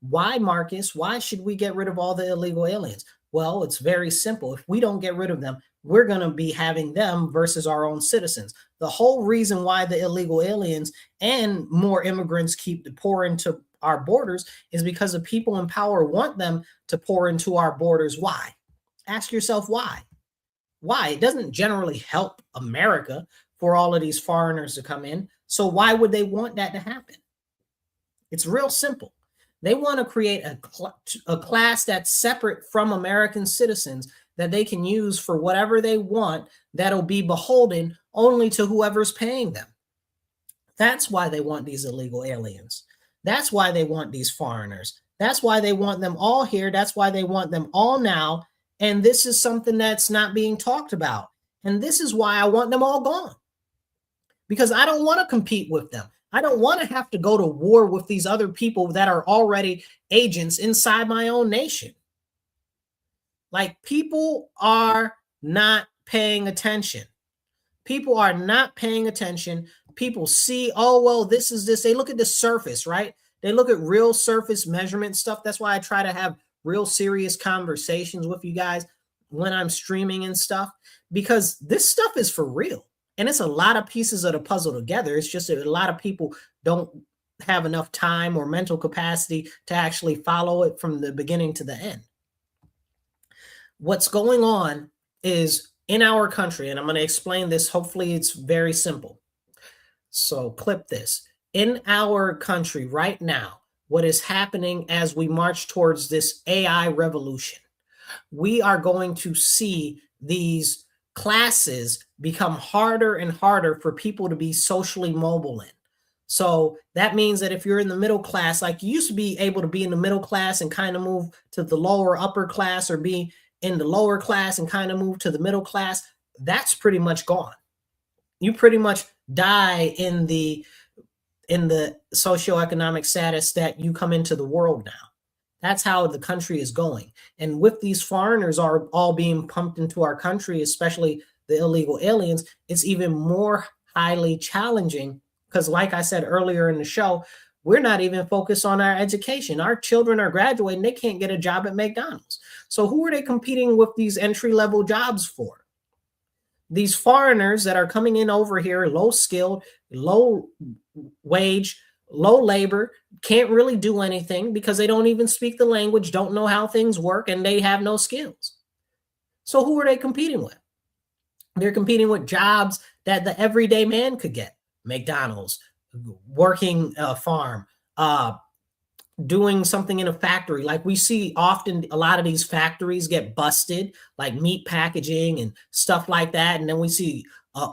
Why, Marcus? Why should we get rid of all the illegal aliens? Well, it's very simple. If we don't get rid of them, we're going to be having them versus our own citizens. The whole reason why the illegal aliens and more immigrants keep to pour into our borders is because the people in power want them to pour into our borders. Why? Ask yourself why. Why? It doesn't generally help America for all of these foreigners to come in. So why would they want that to happen? It's real simple. They want to create a class that's separate from American citizens that they can use for whatever they want, that'll be beholden only to whoever's paying them. That's why they want these illegal aliens. That's why they want these foreigners. That's why they want them all here. That's why they want them all now. And this is something that's not being talked about. And this is why I want them all gone. Because I don't want to compete with them. I don't want to have to go to war with these other people that are already agents inside my own nation. Like, people are not paying attention. People are not paying attention. People see, oh, well, this is this. They look at the surface, right? They look at real surface measurement stuff. That's why I try to have real serious conversations with you guys when I'm streaming and stuff, because this stuff is for real. And it's a lot of pieces of the puzzle together. It's just that a lot of people don't have enough time or mental capacity to actually follow it from the beginning to the end. What's going on is in our country, and I'm going to explain this. Hopefully it's very simple. So clip this. In our country right now, what is happening as we march towards this AI revolution, we are going to see these classes become harder and harder for people to be socially mobile in. So that means that if you're in the middle class, like you used to be able to be in the middle class and kind of move to the lower upper class, or be in the lower class and kind of move to the middle class, that's pretty much gone. You pretty much die in the socioeconomic status that you come into the world now. That's how the country is going. And with these foreigners are all being pumped into our country, especially the illegal aliens, it's even more highly challenging because, like I said earlier in the show, we're not even focused on our education. Our children are graduating. They can't get a job at McDonald's. So who are they competing with these entry-level jobs for? These foreigners that are coming in over here, low skilled, low wage, low labor, can't really do anything because they don't even speak the language, don't know how things work, and they have no skills. So who are they competing with? They're competing with jobs that the everyday man could get. McDonald's, working a farm, doing something in a factory. Like we see often, a lot of these factories get busted, like meat packaging and stuff like that. And then we see,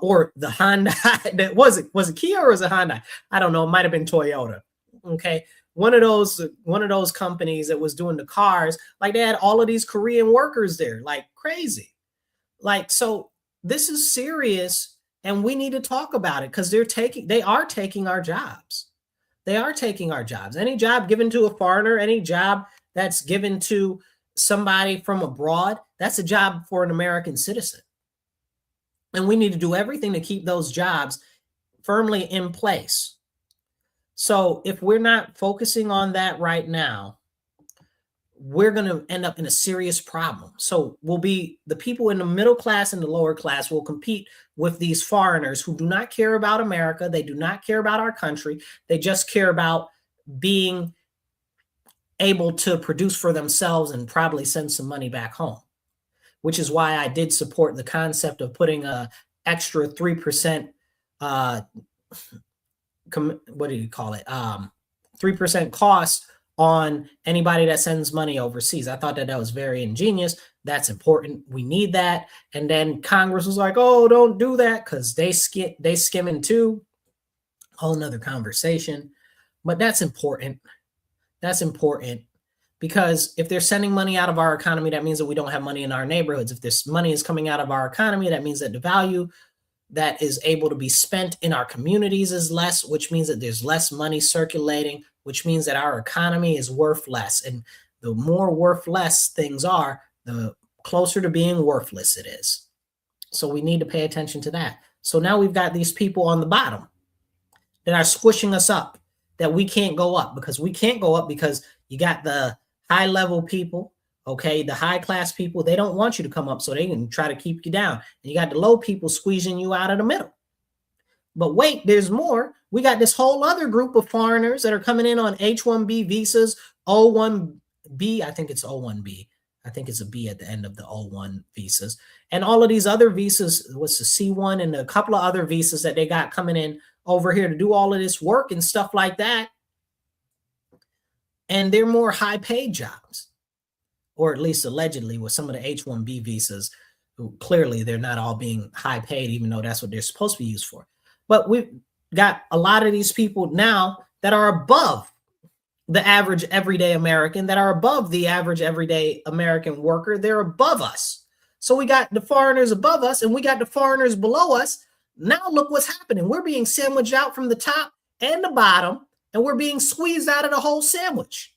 or the Honda, that was it Kia or was it Honda? I don't know. It might've been Toyota. Okay. One of those companies that was doing the cars, like they had all of these Korean workers there, like crazy. Like, so this is serious and we need to talk about it because they are taking our jobs. They are taking our jobs. Any job given to a foreigner, any job that's given to somebody from abroad, that's a job for an American citizen. And we need to do everything to keep those jobs firmly in place. So if we're not focusing on that right now, we're going to end up in a serious problem. So the people in the middle class and the lower class will compete with these foreigners who do not care about America. They do not care about our country. They just care about being able to produce for themselves and probably send some money back home, which is why I did support the concept of putting a extra 3%, what do you call it? 3% cost on anybody that sends money overseas. I thought that was very ingenious. That's important. We need that. And then Congress was like, oh, don't do that because they skimming too. Whole nother conversation. But that's important. That's important because if they're sending money out of our economy, that means that we don't have money in our neighborhoods. If this money is coming out of our economy, that means that the value that is able to be spent in our communities is less, which means that there's less money circulating, which means that our economy is worth less. And the more worth less things are, the closer to being worthless it is. So we need to pay attention to that. So now we've got these people on the bottom that are squishing us up, that we can't go up because you got the high level people, Okay, the high class people, they don't want you to come up, so they can try to keep you down. And you got the low people squeezing you out of the middle. But wait, there's more. We got this whole other group of foreigners that are coming in on H-1B visas, O-1B, I think it's O-1B. I think it's a B at the end of the O-1 visas. And all of these other visas, what's the C-1 and a couple of other visas that they got coming in over here to do all of this work and stuff like that. And they're more high-paid jobs, or at least allegedly with some of the H-1B visas, who clearly they're not all being high-paid, even though that's what they're supposed to be used for. But we've got a lot of these people now that are above the average everyday American, that are above the average everyday American worker. They're above us. So we got the foreigners above us and we got the foreigners below us. Now look what's happening. We're being sandwiched out from the top and the bottom, and we're being squeezed out of the whole sandwich.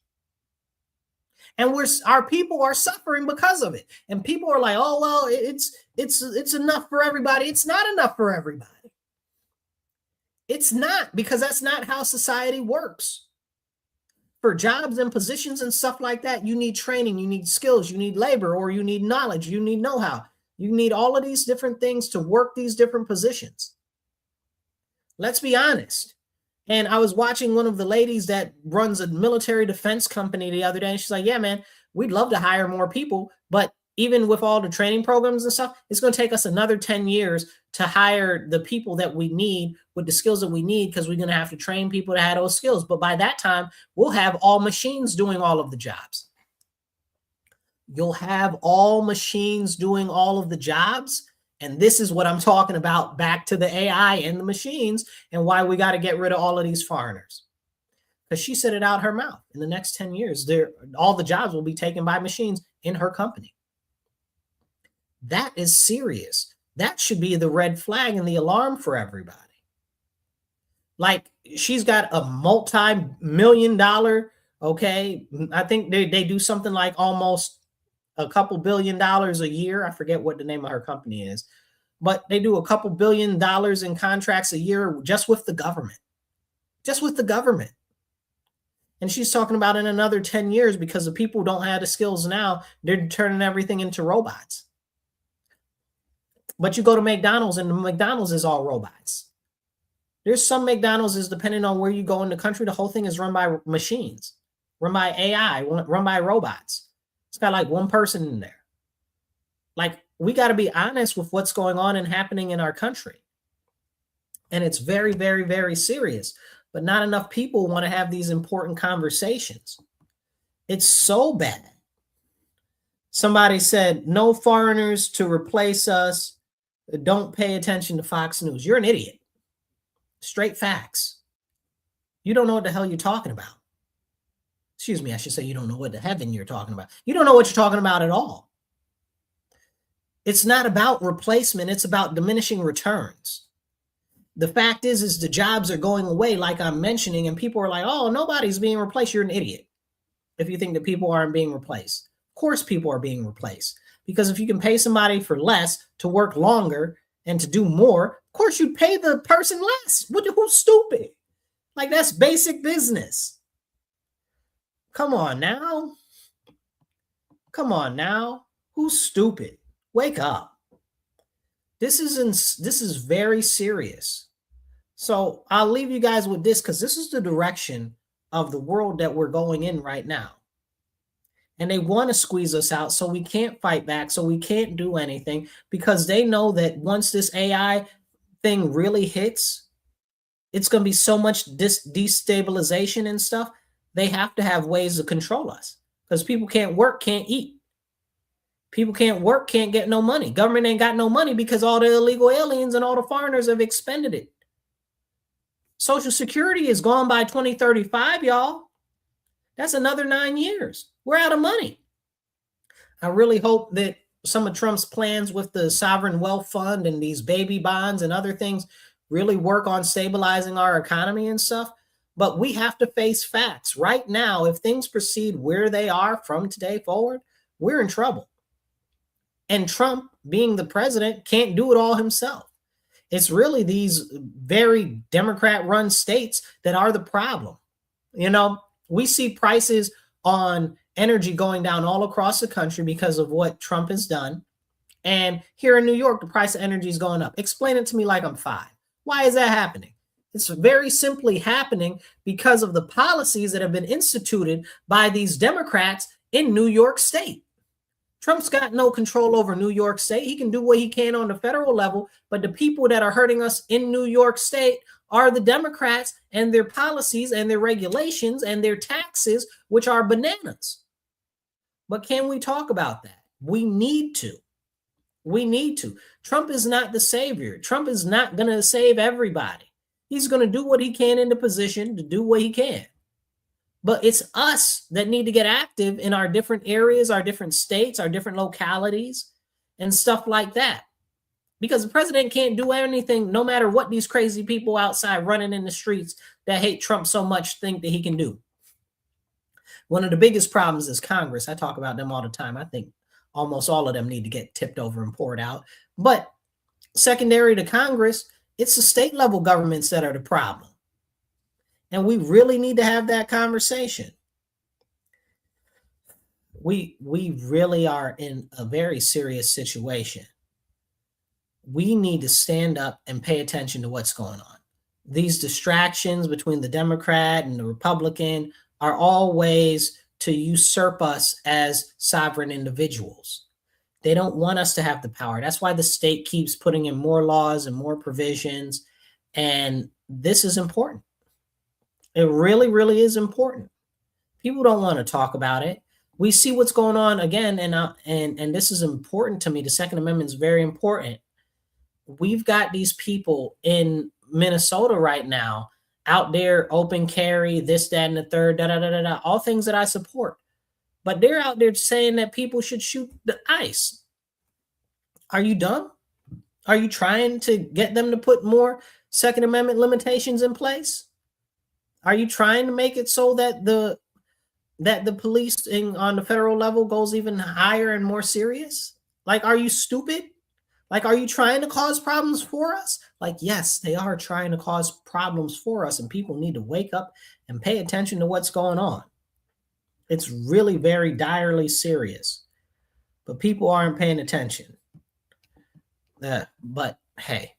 And our people are suffering because of it. And people are like, oh, well, it's enough for everybody. It's not enough for everybody. It's not, because that's not how society works. For jobs and positions and stuff like that, you need training, you need skills, you need labor, or you need knowledge, you need know-how. You need all of these different things to work these different positions. Let's be honest. And I was watching one of the ladies that runs a military defense company the other day, and she's like, yeah, man, we'd love to hire more people, but even with all the training programs and stuff, it's going to take us another 10 years to hire the people that we need with the skills that we need, because we're going to have to train people to have those skills. But by that time, we'll have all machines doing all of the jobs. You'll have all machines doing all of the jobs. And this is what I'm talking about, back to the AI and the machines, and why we got to get rid of all of these foreigners. Because she said it out her mouth. In the next 10 years, all the jobs will be taken by machines in her company. That is serious. That should be the red flag and the alarm for everybody. Like, she's got a multi-million-dollar, okay, I think they do something like almost a couple $1 billion a year. I forget what the name of her company is, but they do a couple $1 billion in contracts a year just with the government. Just with the government. And she's talking about in another 10 years, because the people don't have the skills now, they're turning everything into robots. But you go to McDonald's, and the McDonald's is all robots. There's some McDonald's is, depending on where you go in the country, the whole thing is run by machines, run by AI, run by robots. It's got like one person in there. Like, we got to be honest with what's going on and happening in our country. And it's very, very, very serious. But not enough people want to have these important conversations. It's so bad. Somebody said, no foreigners to replace us. Don't pay attention to Fox News. You're an idiot. Straight facts. You don't know what the hell you're talking about. Excuse me, I should say you don't know what the heaven you're talking about. You don't know what you're talking about at all. It's not about replacement. It's about diminishing returns. The fact is the jobs are going away, like I'm mentioning, and people are like, oh, nobody's being replaced. You're an idiot if you think that people aren't being replaced. Of course people are being replaced, because if you can pay somebody for less to work longer and to do more, of course you'd pay the person less. Who's stupid? Like, that's basic business. Come on now. Come on now. Who's stupid? Wake up. This is very serious. So I'll leave you guys with this, because this is the direction of the world that we're going in right now. And they want to squeeze us out, so we can't fight back, so we can't do anything, because they know that once this AI thing really hits, it's going to be so much destabilization and stuff. They have to have ways to control us, because people can't work, can't eat. People can't work, can't get no money. Government ain't got no money because all the illegal aliens and all the foreigners have expended it. Social Security is gone by 2035, y'all. That's another 9 years. We're out of money. I really hope that some of Trump's plans with the sovereign wealth fund and these baby bonds and other things really work on stabilizing our economy and stuff. But we have to face facts. Right now, if things proceed where they are from today forward, we're in trouble. And Trump, being the president, can't do it all himself. It's really these very Democrat-run states that are the problem. You know, we see prices on energy going down all across the country because of what Trump has done. And here in New York, the price of energy is going up. Explain it to me like I'm five. Why is that happening? It's very simply happening because of the policies that have been instituted by these Democrats in New York State. Trump's got no control over New York State. He can do what he can on the federal level, but the people that are hurting us in New York State are the Democrats and their policies and their regulations and their taxes, which are bananas. But can we talk about that? We need to. We need to. Trump is not the savior. Trump is not going to save everybody. He's going to do what he can in the position to do what he can. But it's us that need to get active in our different areas, our different states, our different localities, and stuff like that. Because the president can't do anything, no matter what these crazy people outside running in the streets that hate Trump so much think that he can do. One of the biggest problems is Congress. I talk about them all the time. I think almost all of them need to get tipped over and poured out. But secondary to Congress, it's the state level governments that are the problem. And we really need to have that conversation. We really are in a very serious situation. We need to stand up and pay attention to what's going on. These distractions between the Democrat and the Republican are all ways to usurp us as sovereign individuals. They don't want us to have the power. That's why the state keeps putting in more laws and more provisions. And this is important. It really, really is important. People don't want to talk about it. We see what's going on again, and this is important to me. The Second Amendment is very important. We've got these people in Minnesota right now out there, open carry, this, that, and the third, all things that I support. But they're out there saying that people should shoot the ICE. Are you dumb? Are you trying to get them to put more Second Amendment limitations in place? Are you trying to make it so that the policing on the federal level goes even higher and more serious? Like, are you stupid? Like, are you trying to cause problems for us? Like, yes, they are trying to cause problems for us, and people need to wake up and pay attention to what's going on. It's really very direly serious, but people aren't paying attention. But hey,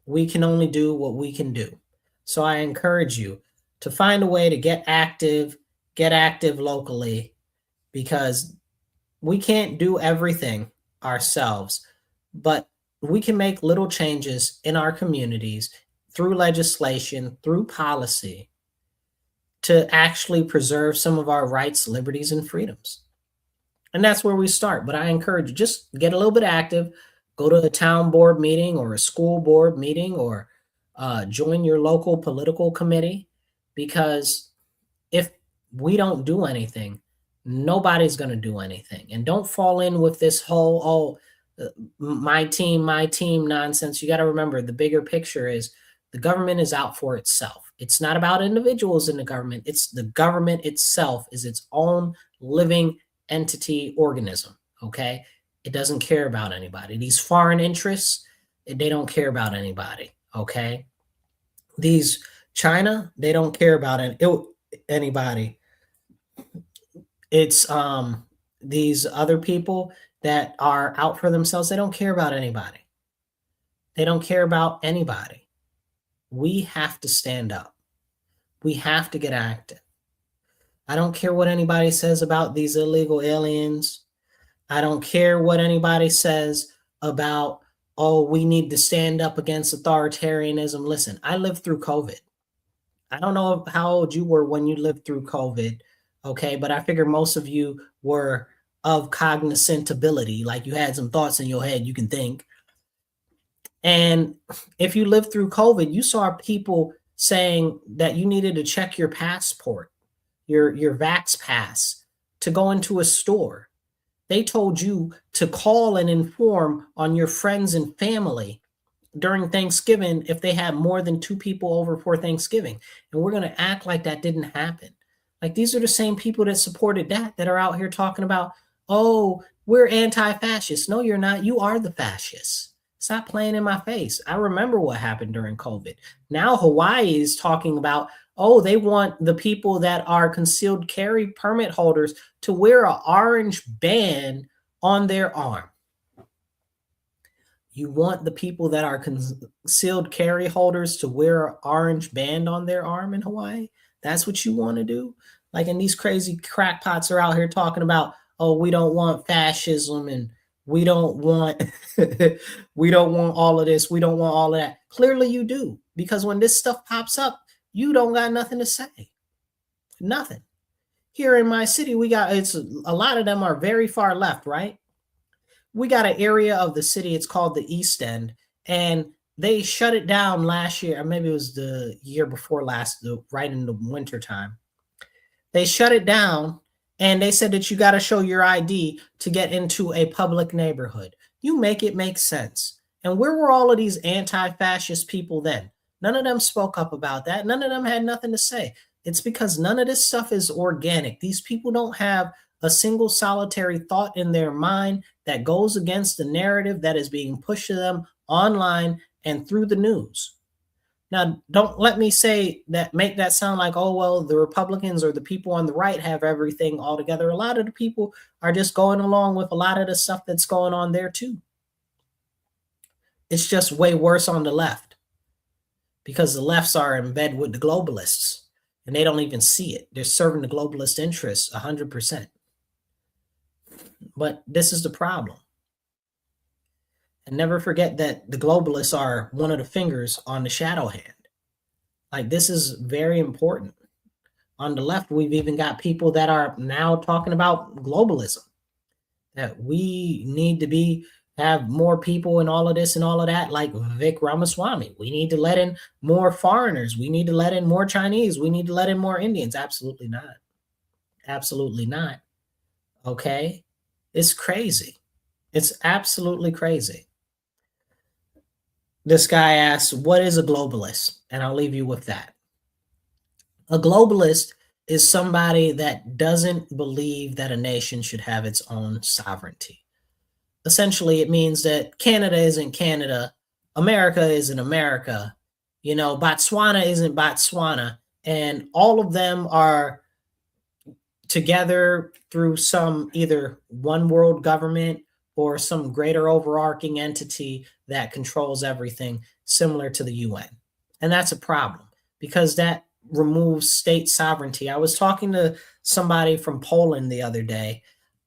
we can only do what we can do. So I encourage you to find a way to get active locally, because we can't do everything ourselves, but we can make little changes in our communities through legislation, through policy, to actually preserve some of our rights, liberties, and freedoms. And that's where we start. But I encourage you, just get a little bit active, go to a town board meeting or a school board meeting, or join your local political committee. Because if we don't do anything, nobody's going to do anything. And don't fall in with this whole, my team nonsense. You got to remember, the bigger picture is the government is out for itself. It's not about individuals in the government. It's the government itself is its own living entity organism. Okay. It doesn't care about anybody. These foreign interests, they don't care about anybody. Okay. These China, they don't care about anybody. It's these other people that are out for themselves. They don't care about anybody. They don't care about anybody. We have to stand up. We have to get active. I don't care what anybody says about these illegal aliens. I don't care what anybody says about, oh, we need to stand up against authoritarianism. Listen, I lived through COVID. I don't know how old you were when you lived through COVID, okay? But I figure most of you were of cognizant ability, like you had some thoughts in your head, you can think. And if you lived through COVID, you saw people saying that you needed to check your passport, your Vax pass, to go into a store. They told you to call and inform on your friends and family during Thanksgiving if they had more than 2 people over for Thanksgiving. And we're going to act like that didn't happen. Like, these are the same people that supported that are out here talking about, oh, we're anti-fascist. No, you're not. You are the fascists. Stop playing in my face. I remember what happened during COVID. Now Hawaii is talking about, Oh, they want the people that are concealed carry permit holders to wear an orange band on their arm. You want the people that are concealed carry holders to wear an orange band on their arm in Hawaii? That's what you want to do? Like, and these crazy crackpots are out here talking about, oh, we don't want fascism and we don't want we don't want all of this, we don't want all of that. Clearly you do, because when this stuff pops up, you don't got nothing to say. Nothing. Here in my city, we got, it's a lot of them are very far left, right? We got an area of the city, it's called the East End, and they shut it down last year, or maybe it was the year before last, right in the winter time. They shut it down and they said that you got to show your ID to get into a public neighborhood. You make it make sense. And where were all of these anti-fascist people then? None of them spoke up about that. None of them had nothing to say. It's because none of this stuff is organic. These people don't have a single solitary thought in their mind that goes against the narrative that is being pushed to them online and through the news. Now, don't let me say that, make that sound like, oh, well, the Republicans or the people on the right have everything all together. A lot of the people are just going along with a lot of the stuff that's going on there too. It's just way worse on the left because the lefts are in bed with the globalists and they don't even see it. They're serving the globalist interests 100%. But this is the problem. And never forget that the globalists are one of the fingers on the shadow hand. Like, this is very important. On the left, we've even got people that are now talking about globalism, that we need to have more people and all of this and all of that, like Vic Ramaswamy. We need to let in more foreigners. We need to let in more Chinese. We need to let in more Indians. Absolutely not. Absolutely not. Okay? It's crazy. It's absolutely crazy. This guy asks, what is a globalist? And I'll leave you with that. A globalist is somebody that doesn't believe that a nation should have its own sovereignty. Essentially, it means that Canada isn't Canada, America isn't America, Botswana isn't Botswana, and all of them are together through some either one world government or some greater overarching entity that controls everything, similar to the UN. And that's a problem because that removes state sovereignty. I was talking to somebody from Poland the other day,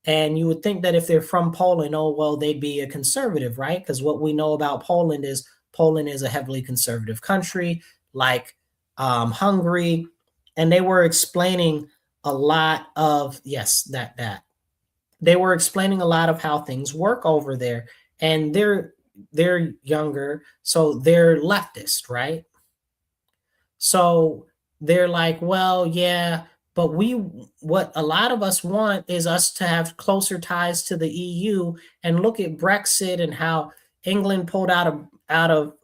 and you would think that if they're from Poland, oh, well, they'd be a conservative, right? Because what we know about Poland is a heavily conservative country, like Hungary. And they were explaining a lot of, yes, that. They were explaining a lot of how things work over there. And they're younger, so they're leftist, right? So they're like, well, yeah, but what a lot of us want is us to have closer ties to the EU. And look at Brexit and how England pulled out of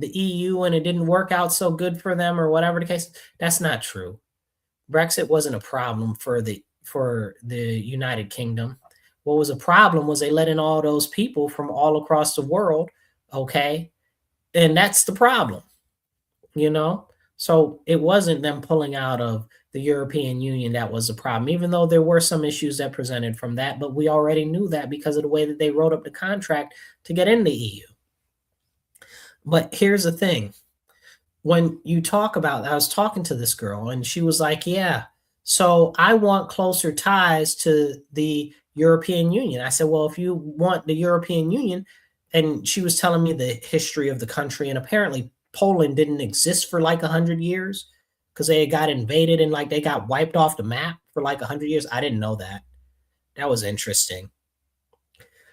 the EU and it didn't work out so good for them, or whatever the case. That's not true. Brexit wasn't a problem for the United Kingdom. What was a problem was they let in all those people from all across the world, okay? And that's the problem, So it wasn't them pulling out of the European Union that was the problem, even though there were some issues that presented from that, but we already knew that because of the way that they wrote up the contract to get in the EU. But here's the thing. When you talk about, I was talking to this girl and she was like, yeah, so I want closer ties to the European Union. I said, well, if you want the European Union, and she was telling me the history of the country, and apparently Poland didn't exist for like 100 years because they got invaded and like they got wiped off the map for like 100 years. I didn't know that. That was interesting.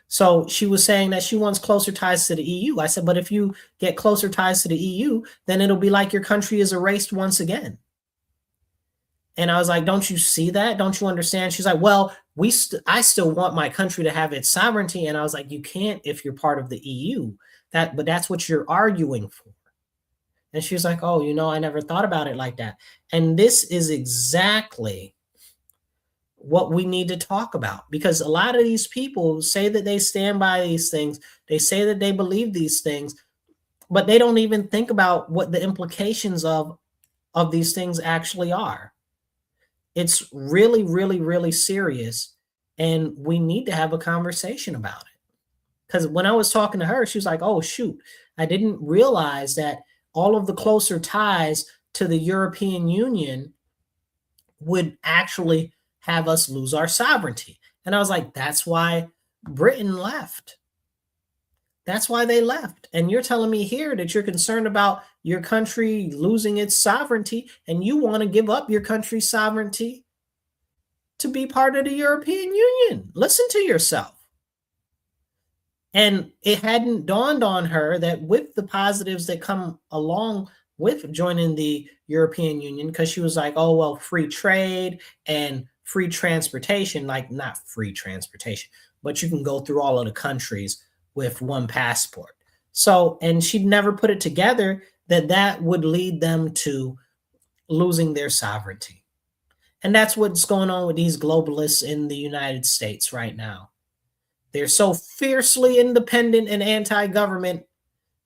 So she was saying that she wants closer ties to the EU. I said, but if you get closer ties to the EU, then it'll be like your country is erased once again. And I was like, don't you see that? Don't you understand? She's like, well, I still want my country to have its sovereignty. And I was like, you can't if you're part of the EU. But that's what you're arguing for. And she was like, oh, I never thought about it like that. And this is exactly what we need to talk about, because a lot of these people say that they stand by these things. They say that they believe these things, but they don't even think about what the implications of of these things actually are. It's really, really, really serious. And we need to have a conversation about it. Because when I was talking to her, she was like, oh, shoot, I didn't realize that all of the closer ties to the European Union would actually have us lose our sovereignty. And I was like, that's why Britain left. That's why they left. And you're telling me here that you're concerned about your country losing its sovereignty, and you want to give up your country's sovereignty to be part of the European Union. Listen to yourself. And it hadn't dawned on her that with the positives that come along with joining the European Union, because she was like, oh, well, free trade and free transportation, like not free transportation, but you can go through all of the countries with one passport. So, and she'd never put it together that that would lead them to losing their sovereignty. And that's what's going on with these globalists in the United States right now. They're so fiercely independent and anti-government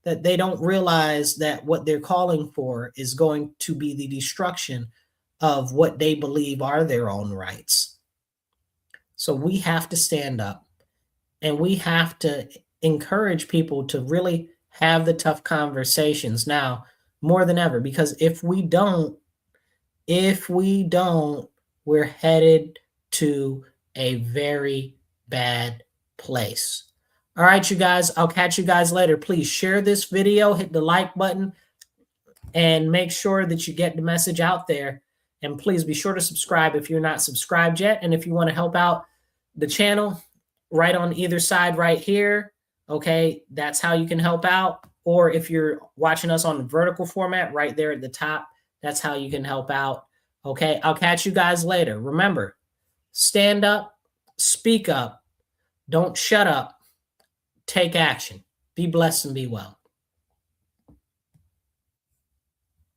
that they don't realize that what they're calling for is going to be the destruction of what they believe are their own rights. So we have to stand up, and we have to encourage people to really have the tough conversations now more than ever, because if we don't, we're headed to a very bad place. All right, you guys, I'll catch you guys later. Please share this video, hit the like button, and make sure that you get the message out there. And please be sure to subscribe if you're not subscribed yet. And if you want to help out the channel, right on either side right here, okay, that's how you can help out. Or if you're watching us on the vertical format right there at the top, that's how you can help out. Okay, I'll catch you guys later. Remember, stand up, speak up, don't shut up, take action. Be blessed and be well.